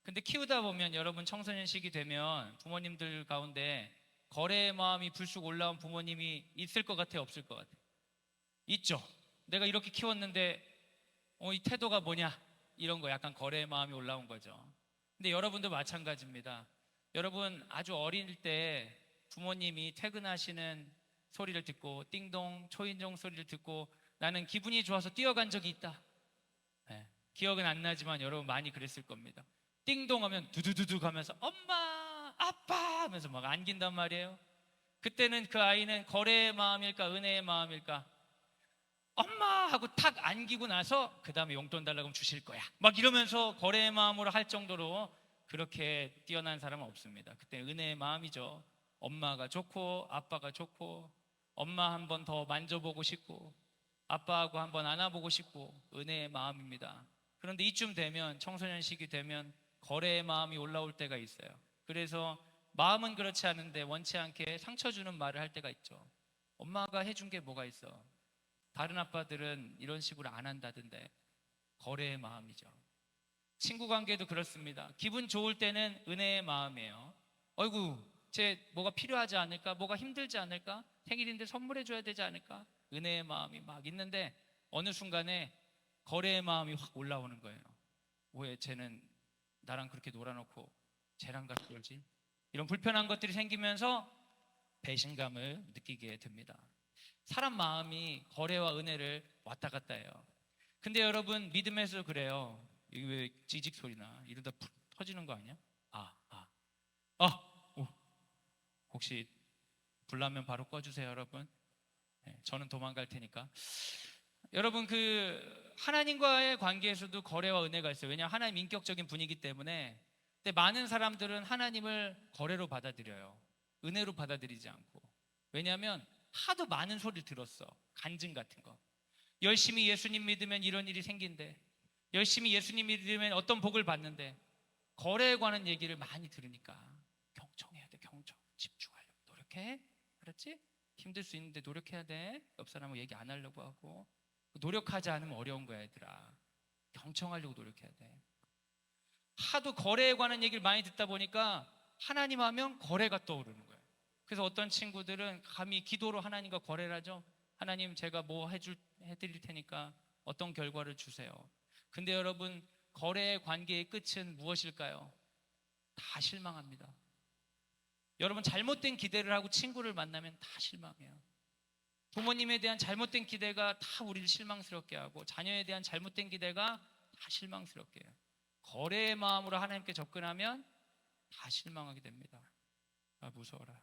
근데 키우다 보면 여러분, 청소년 시기 되면 부모님들 가운데 거래의 마음이 불쑥 올라온 부모님이 있을 것 같아요? 없을 것 같아요? 있죠. 내가 이렇게 키웠는데 이 태도가 뭐냐, 이런 거, 약간 거래의 마음이 올라온 거죠. 근데 여러분도 마찬가지입니다. 여러분, 아주 어릴 때 부모님이 퇴근하시는 소리를 듣고 띵동 초인종 소리를 듣고 나는 기분이 좋아서 뛰어간 적이 있다. 기억은 안 나지만 여러분 많이 그랬을 겁니다. 띵동 하면 두두두두 가면서 엄마 아빠 하면서 막 안긴단 말이에요. 그때는 그 아이는 거래의 마음일까 은혜의 마음일까? 엄마 하고 탁 안기고 나서 그 다음에 용돈 달라고 하면 주실 거야, 막 이러면서 거래의 마음으로 할 정도로 그렇게 뛰어난 사람은 없습니다. 그때 은혜의 마음이죠. 엄마가 좋고 아빠가 좋고 엄마 한 번 더 만져보고 싶고 아빠하고 한 번 안아보고 싶고, 은혜의 마음입니다. 그런데 이쯤 되면, 청소년 시기 되면 거래의 마음이 올라올 때가 있어요. 그래서 마음은 그렇지 않은데 원치 않게 상처 주는 말을 할 때가 있죠. 엄마가 해준 게 뭐가 있어? 다른 아빠들은 이런 식으로 안 한다던데. 거래의 마음이죠. 친구 관계도 그렇습니다. 기분 좋을 때는 은혜의 마음이에요. 어이구, 쟤 뭐가 필요하지 않을까? 뭐가 힘들지 않을까? 생일인데 선물해 줘야 되지 않을까? 은혜의 마음이 막 있는데 어느 순간에 거래의 마음이 확 올라오는 거예요. 왜 쟤는 나랑 그렇게 놀아놓고 쟤랑 같이 놀지? 이런 불편한 것들이 생기면서 배신감을 느끼게 됩니다. 사람 마음이 거래와 은혜를 왔다 갔다 해요. 근데 여러분, 믿음에서 그래요. 이게 왜 찌직 소리나? 이러다 푹 터지는 거 아니야? 혹시 불나면 바로 꺼주세요, 여러분. 저는 도망갈 테니까. 여러분, 그 하나님과의 관계에서도 거래와 은혜가 있어요. 왜냐하면 하나님 인격적인 분이기 때문에. 근데 많은 사람들은 하나님을 거래로 받아들여요. 은혜로 받아들이지 않고. 왜냐하면 하도 많은 소리를 들었어. 간증 같은 거. 열심히 예수님 믿으면 이런 일이 생긴대. 열심히 예수님 믿으면 어떤 복을 받는데. 거래에 관한 얘기를 많이 들으니까 경청해야 돼. 경청. 집중하려고. 노력해. 알았지? 힘들 수 있는데 노력해야 돼. 옆 사람하고 얘기 안 하려고 하고. 노력하지 않으면 어려운 거야, 얘들아. 경청하려고 노력해야 돼. 하도 거래에 관한 얘기를 많이 듣다 보니까 하나님 하면 거래가 떠오르는 거예요. 그래서 어떤 친구들은 감히 기도로 하나님과 거래를 하죠. 하나님, 제가 뭐 해드릴 테니까 어떤 결과를 주세요. 근데 여러분, 거래의 관계의 끝은 무엇일까요? 다 실망합니다. 여러분, 잘못된 기대를 하고 친구를 만나면 다 실망해요. 부모님에 대한 잘못된 기대가 다 우리를 실망스럽게 하고, 자녀에 대한 잘못된 기대가 다 실망스럽게 해요. 거래의 마음으로 하나님께 접근하면 다 실망하게 됩니다. 아, 무서워라.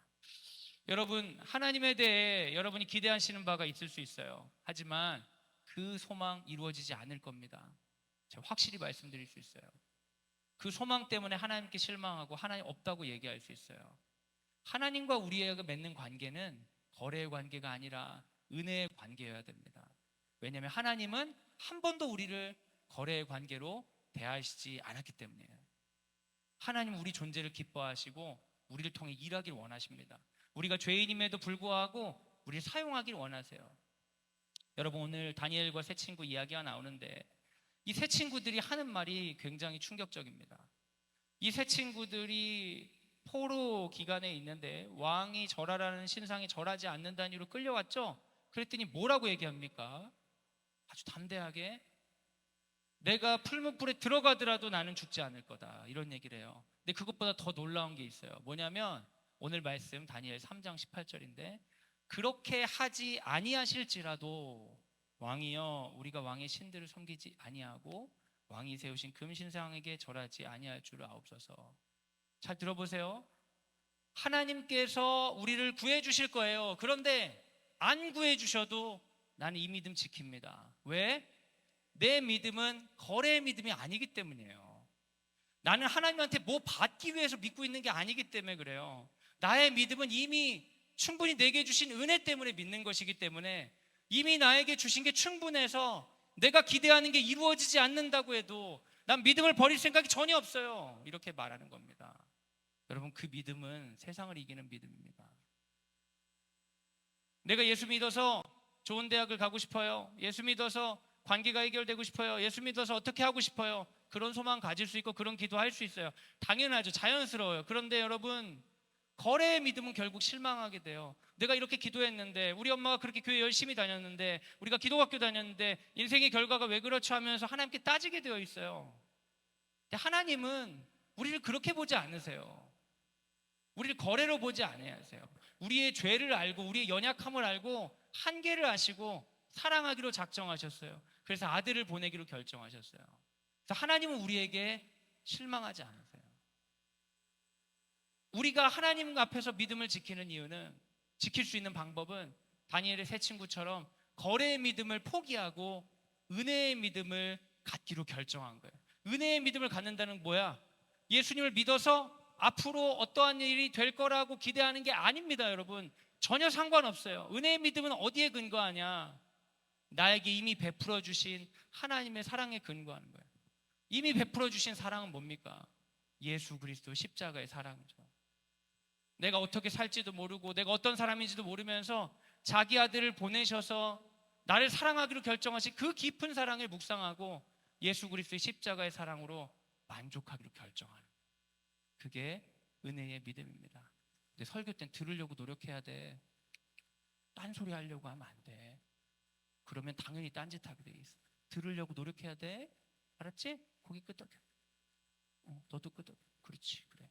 여러분, 하나님에 대해 여러분이 기대하시는 바가 있을 수 있어요. 하지만 그 소망 이루어지지 않을 겁니다. 제가 확실히 말씀드릴 수 있어요. 그 소망 때문에 하나님께 실망하고 하나님 없다고 얘기할 수 있어요. 하나님과 우리가 맺는 관계는 거래의 관계가 아니라 은혜의 관계여야 됩니다. 왜냐하면 하나님은 한 번도 우리를 거래의 관계로 대하시지 않았기 때문이에요. 하나님은 우리 존재를 기뻐하시고 우리를 통해 일하길 원하십니다. 우리가 죄인임에도 불구하고 우리를 사용하길 원하세요. 여러분, 오늘 다니엘과 세 친구 이야기가 나오는데 이 세 친구들이 하는 말이 굉장히 충격적입니다. 이 세 친구들이 포로 기간에 있는데 왕이 절하라는 신상에 절하지 않는다는 이유로 끌려왔죠. 그랬더니 뭐라고 얘기합니까? 아주 담대하게 내가 풀무불에 들어가더라도 나는 죽지 않을 거다, 이런 얘기를 해요. 근데 그것보다 더 놀라운 게 있어요. 뭐냐면 오늘 말씀 다니엘 3장 18절인데 그렇게 하지 아니하실지라도 왕이여 우리가 왕의 신들을 섬기지 아니하고 왕이 세우신 금신상에게 절하지 아니할 줄을 아옵소서. 잘 들어보세요. 하나님께서 우리를 구해 주실 거예요. 그런데 안 구해 주셔도 나는 이 믿음 지킵니다. 왜? 내 믿음은 거래의 믿음이 아니기 때문이에요. 나는 하나님한테 뭐 받기 위해서 믿고 있는 게 아니기 때문에 그래요. 나의 믿음은 이미 충분히 내게 주신 은혜 때문에 믿는 것이기 때문에 이미 나에게 주신 게 충분해서 내가 기대하는 게 이루어지지 않는다고 해도 난 믿음을 버릴 생각이 전혀 없어요. 이렇게 말하는 겁니다. 여러분, 그 믿음은 세상을 이기는 믿음입니다. 내가 예수 믿어서 좋은 대학을 가고 싶어요. 예수 믿어서 관계가 해결되고 싶어요. 예수 믿어서 어떻게 하고 싶어요. 그런 소망 가질 수 있고 그런 기도할 수 있어요. 당연하죠. 자연스러워요. 그런데 여러분, 거래의 믿음은 결국 실망하게 돼요. 내가 이렇게 기도했는데, 우리 엄마가 그렇게 교회 열심히 다녔는데, 우리가 기도학교 다녔는데 인생의 결과가 왜 그렇죠 하면서 하나님께 따지게 되어 있어요. 근데 하나님은 우리를 그렇게 보지 않으세요. 우리를 거래로 보지 않으세요. 우리의 죄를 알고 우리의 연약함을 알고 한계를 아시고 사랑하기로 작정하셨어요. 그래서 아들을 보내기로 결정하셨어요. 그래서 하나님은 우리에게 실망하지 않으세요. 우리가 하나님 앞에서 믿음을 지키는 이유는, 지킬 수 있는 방법은 다니엘의 세 친구처럼 거래의 믿음을 포기하고 은혜의 믿음을 갖기로 결정한 거예요. 은혜의 믿음을 갖는다는 뭐야? 예수님을 믿어서 앞으로 어떠한 일이 될 거라고 기대하는 게 아닙니다, 여러분. 전혀 상관없어요. 은혜의 믿음은 어디에 근거하냐? 나에게 이미 베풀어 주신 하나님의 사랑에 근거하는 거예요. 이미 베풀어 주신 사랑은 뭡니까? 예수 그리스도 십자가의 사랑이죠. 내가 어떻게 살지도 모르고 내가 어떤 사람인지도 모르면서 자기 아들을 보내셔서 나를 사랑하기로 결정하신 그 깊은 사랑을 묵상하고 예수 그리스도의 십자가의 사랑으로 만족하기로 결정하는, 그게 은혜의 믿음입니다. 근데 설교 땐 들으려고 노력해야 돼. 딴소리 하려고 하면 안 돼. 그러면 당연히 딴짓하게 돼 있어. 들으려고 노력해야 돼. 알았지? 고개 끄덕여. 너도 끄덕여. 그렇지, 그래.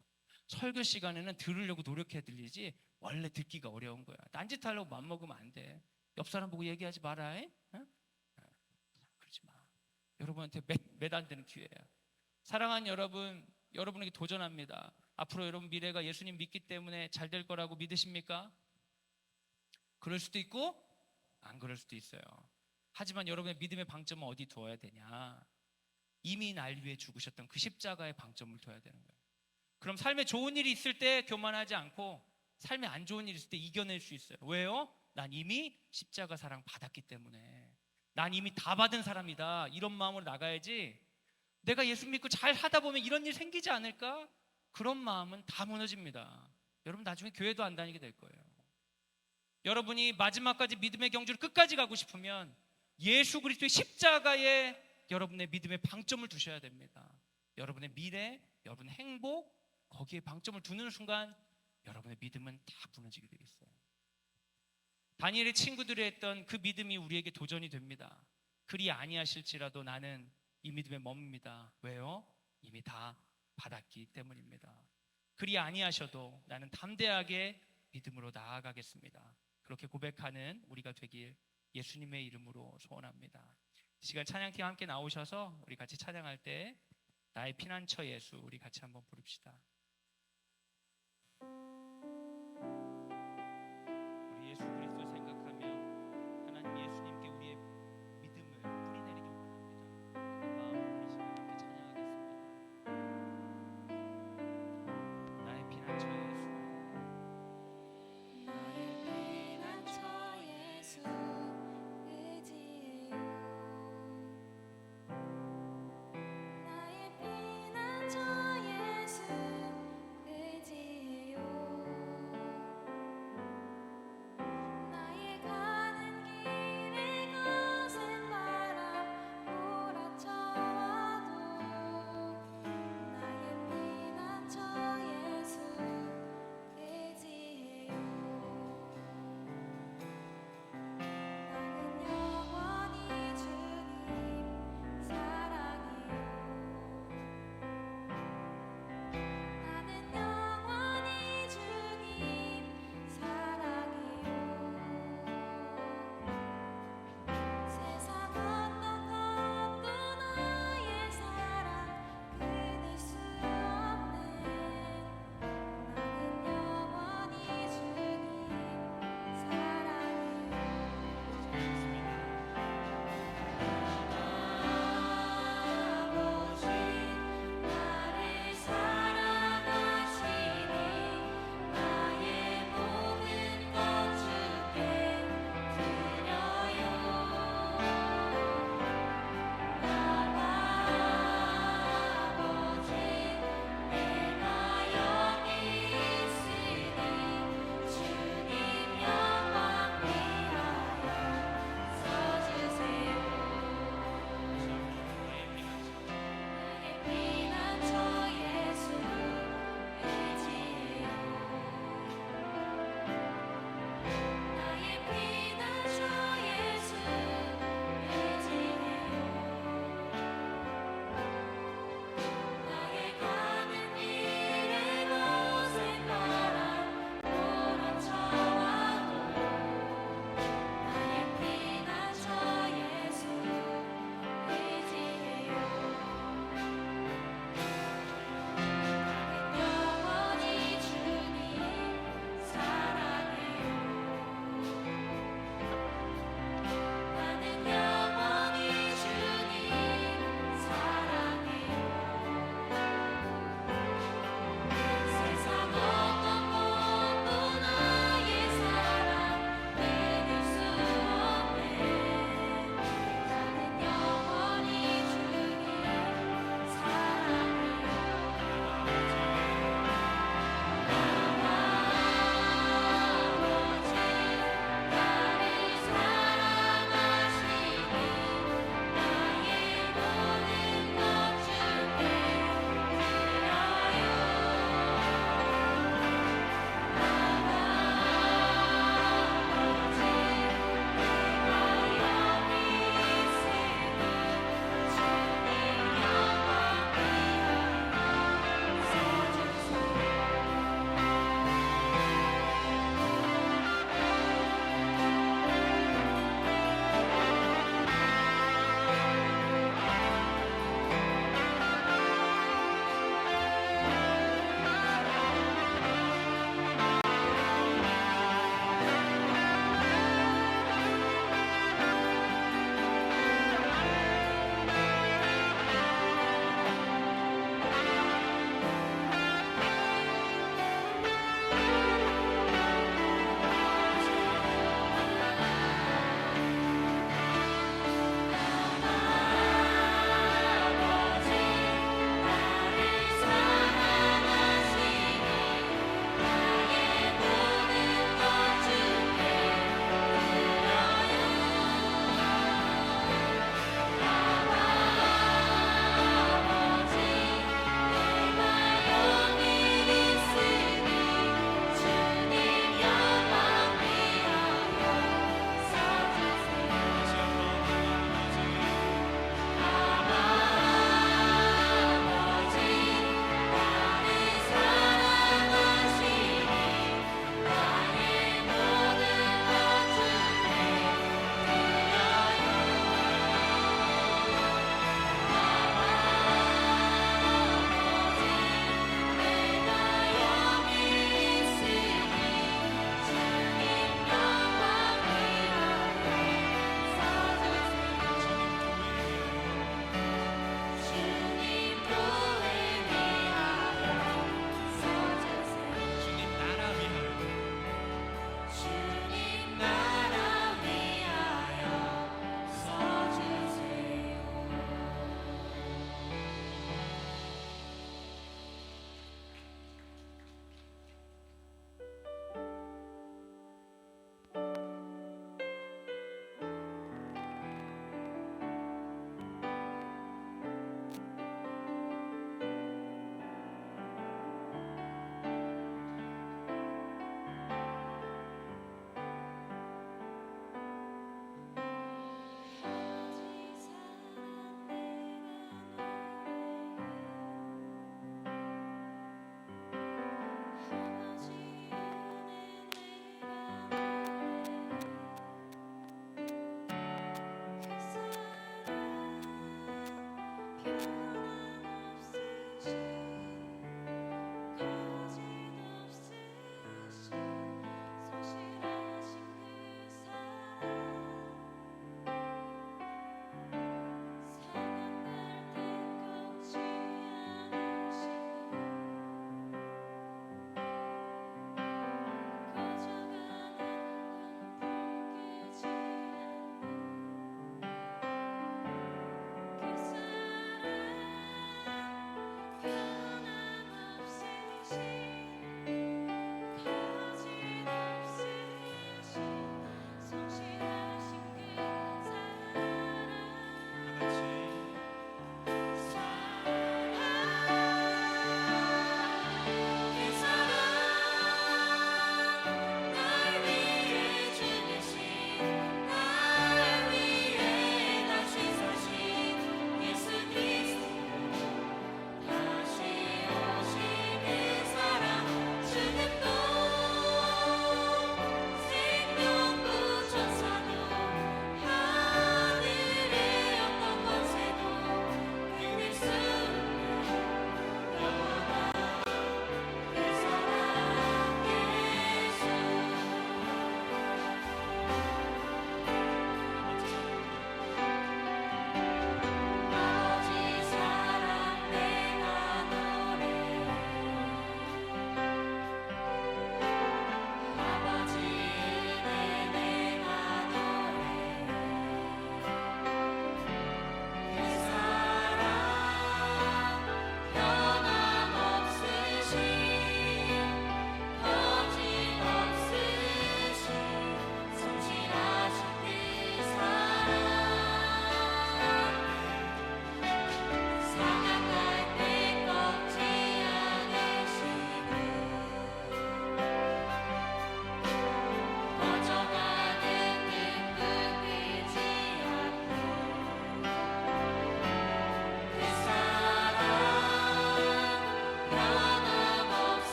설교 시간에는 들으려고 노력해야 들리지 원래 듣기가 어려운 거야. 딴짓하려고 맘먹으면 안 돼. 옆 사람 보고 얘기하지 마라. 응? 그러지 마. 여러분한테 몇 안 되는 기회야. 사랑하는 여러분, 여러분에게 도전합니다. 앞으로 여러분 미래가 예수님 믿기 때문에 잘 될 거라고 믿으십니까? 그럴 수도 있고 안 그럴 수도 있어요. 하지만 여러분의 믿음의 방점은 어디 두어야 되냐? 이미 날 위해 죽으셨던 그 십자가의 방점을 둬야 되는 거예요. 그럼 삶에 좋은 일이 있을 때 교만하지 않고 삶에 안 좋은 일이 있을 때 이겨낼 수 있어요. 왜요? 난 이미 십자가 사랑 받았기 때문에. 난 이미 다 받은 사람이다. 이런 마음으로 나가야지, 내가 예수 믿고 잘 하다 보면 이런 일 생기지 않을까? 그런 마음은 다 무너집니다. 여러분 나중에 교회도 안 다니게 될 거예요. 여러분이 마지막까지 믿음의 경주를 끝까지 가고 싶으면 예수 그리스도의 십자가에 여러분의 믿음의 방점을 두셔야 됩니다. 여러분의 미래, 여러분의 행복, 거기에 방점을 두는 순간 여러분의 믿음은 다 무너지게 되어 있어요. 다니엘의 친구들이 했던 그 믿음이 우리에게 도전이 됩니다. 그리 아니하실지라도 나는 이 믿음에 멈춥니다. 왜요? 이미 다 받았기 때문입니다. 그리 아니하셔도 나는 담대하게 믿음으로 나아가겠습니다. 그렇게 고백하는 우리가 되길 예수님의 이름으로 소원합니다. 이 시간 찬양팀 함께 나오셔서 우리 같이 찬양할 때 나의 피난처 예수 우리 같이 한번 부릅시다. 우리 예수 그리스도 생각하며 하나님 예수님께 우리의 믿음을 뿌리내리기 원합니다. 그 마음으로 우리 시간 함께 찬양하겠습니다. 나의 피난처 예수 나의 피난처 예수 의지해요. 나의 피난처 예수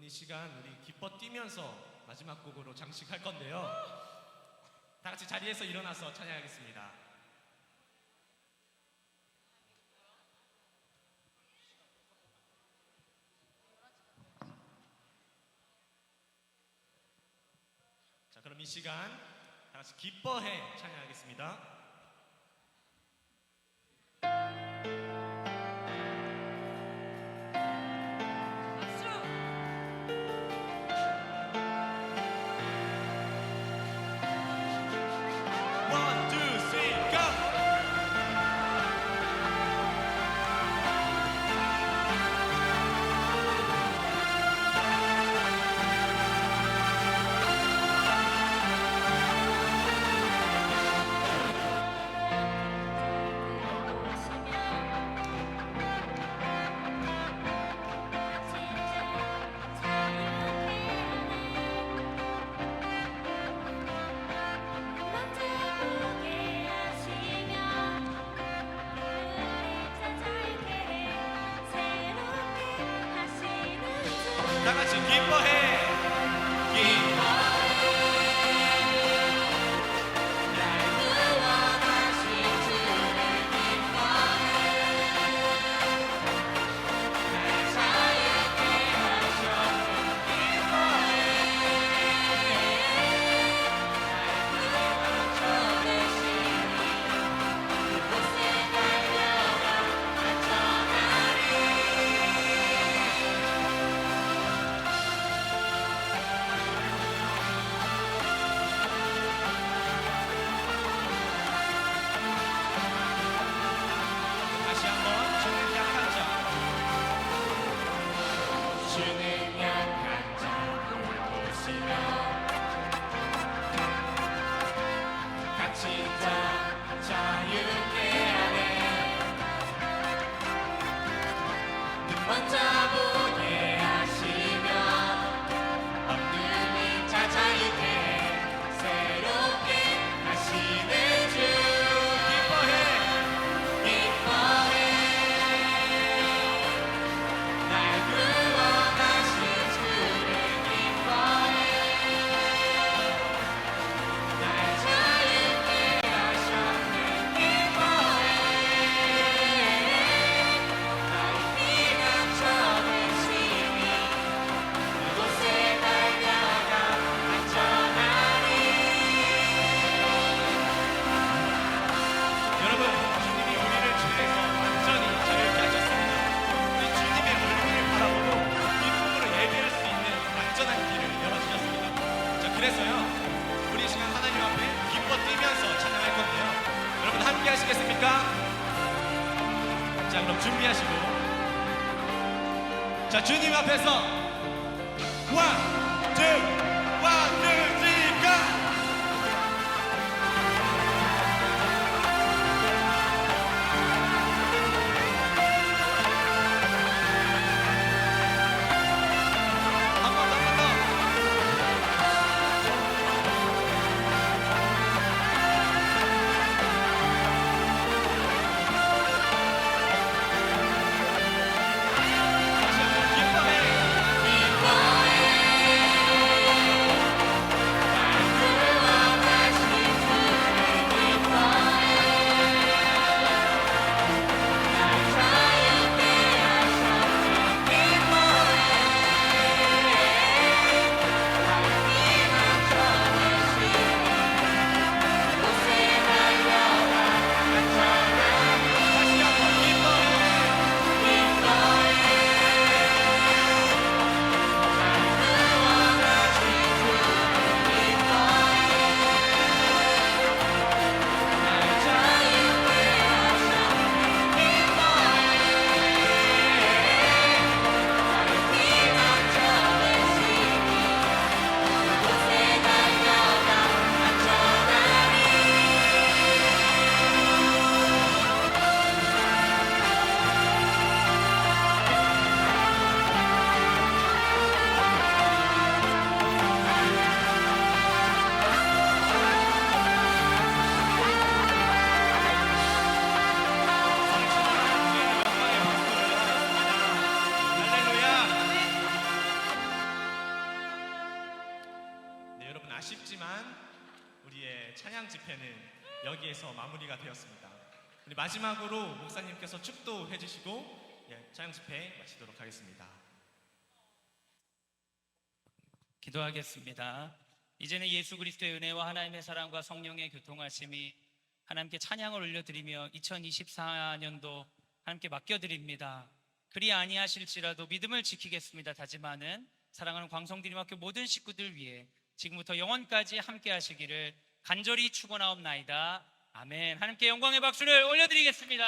여러분 이 시간 우리 기뻐 뛰면서 마지막 곡으로 장식할 건데요. 다 같이 자리에서 일어나서 찬양하겠습니다. 자, 그럼 이 시간 다 같이 기뻐해 찬양하겠습니다. One, two, three, go! 다 같이 기뻐해. 다시 한번 주는 약한 자. 주는 약한 자 보시며 갇힌 자 자유케 하네. 눈 먼저 보게 하시며 없는 자 자유케 해. 새롭게 하시는 주 기뻐해. 날 구원하신 주를 기뻐해. 날 자유케 하셨네. 기뻐해. 나의 피가 젖은 심이 그곳에 달려가 안전하리. 여러분, 주님이 우리를 죄에서 완전히 자유케 하셨습니다. 우리 주님의 얼굴을 바라보고 기쁨으로 예배할 수 있는 완전한 길을 열어주셨습니다. 자, 그래서요, 우리 이 시간 하나님 앞에 기뻐 뛰면서 찬양할 건데요. 여러분 함께 하시겠습니까? 자, 그럼 준비하시고, 자, 주님 앞에서 one, two, three, go! 한 번 더. 다시 한번 기뻐해. 집회는 여기에서 마무리가 되었습니다. 우리 마지막으로 목사님께서 축도해 주시고 찬양 집회 마치도록 하겠습니다. 기도하겠습니다. 이제는 예수 그리스도의 은혜와 하나님의 사랑과 성령의 교통하심이 하나님께 찬양을 올려드리며 2024년도 하나님께 맡겨드립니다. 그리 아니하실지라도 믿음을 지키겠습니다. 다짐하는 사랑하는 광성드림학교 모든 식구들 위해 지금부터 영원까지 함께 하시기를 간절히 축원하옵나이다. 아멘. 하나님께 영광의 박수를 올려드리겠습니다.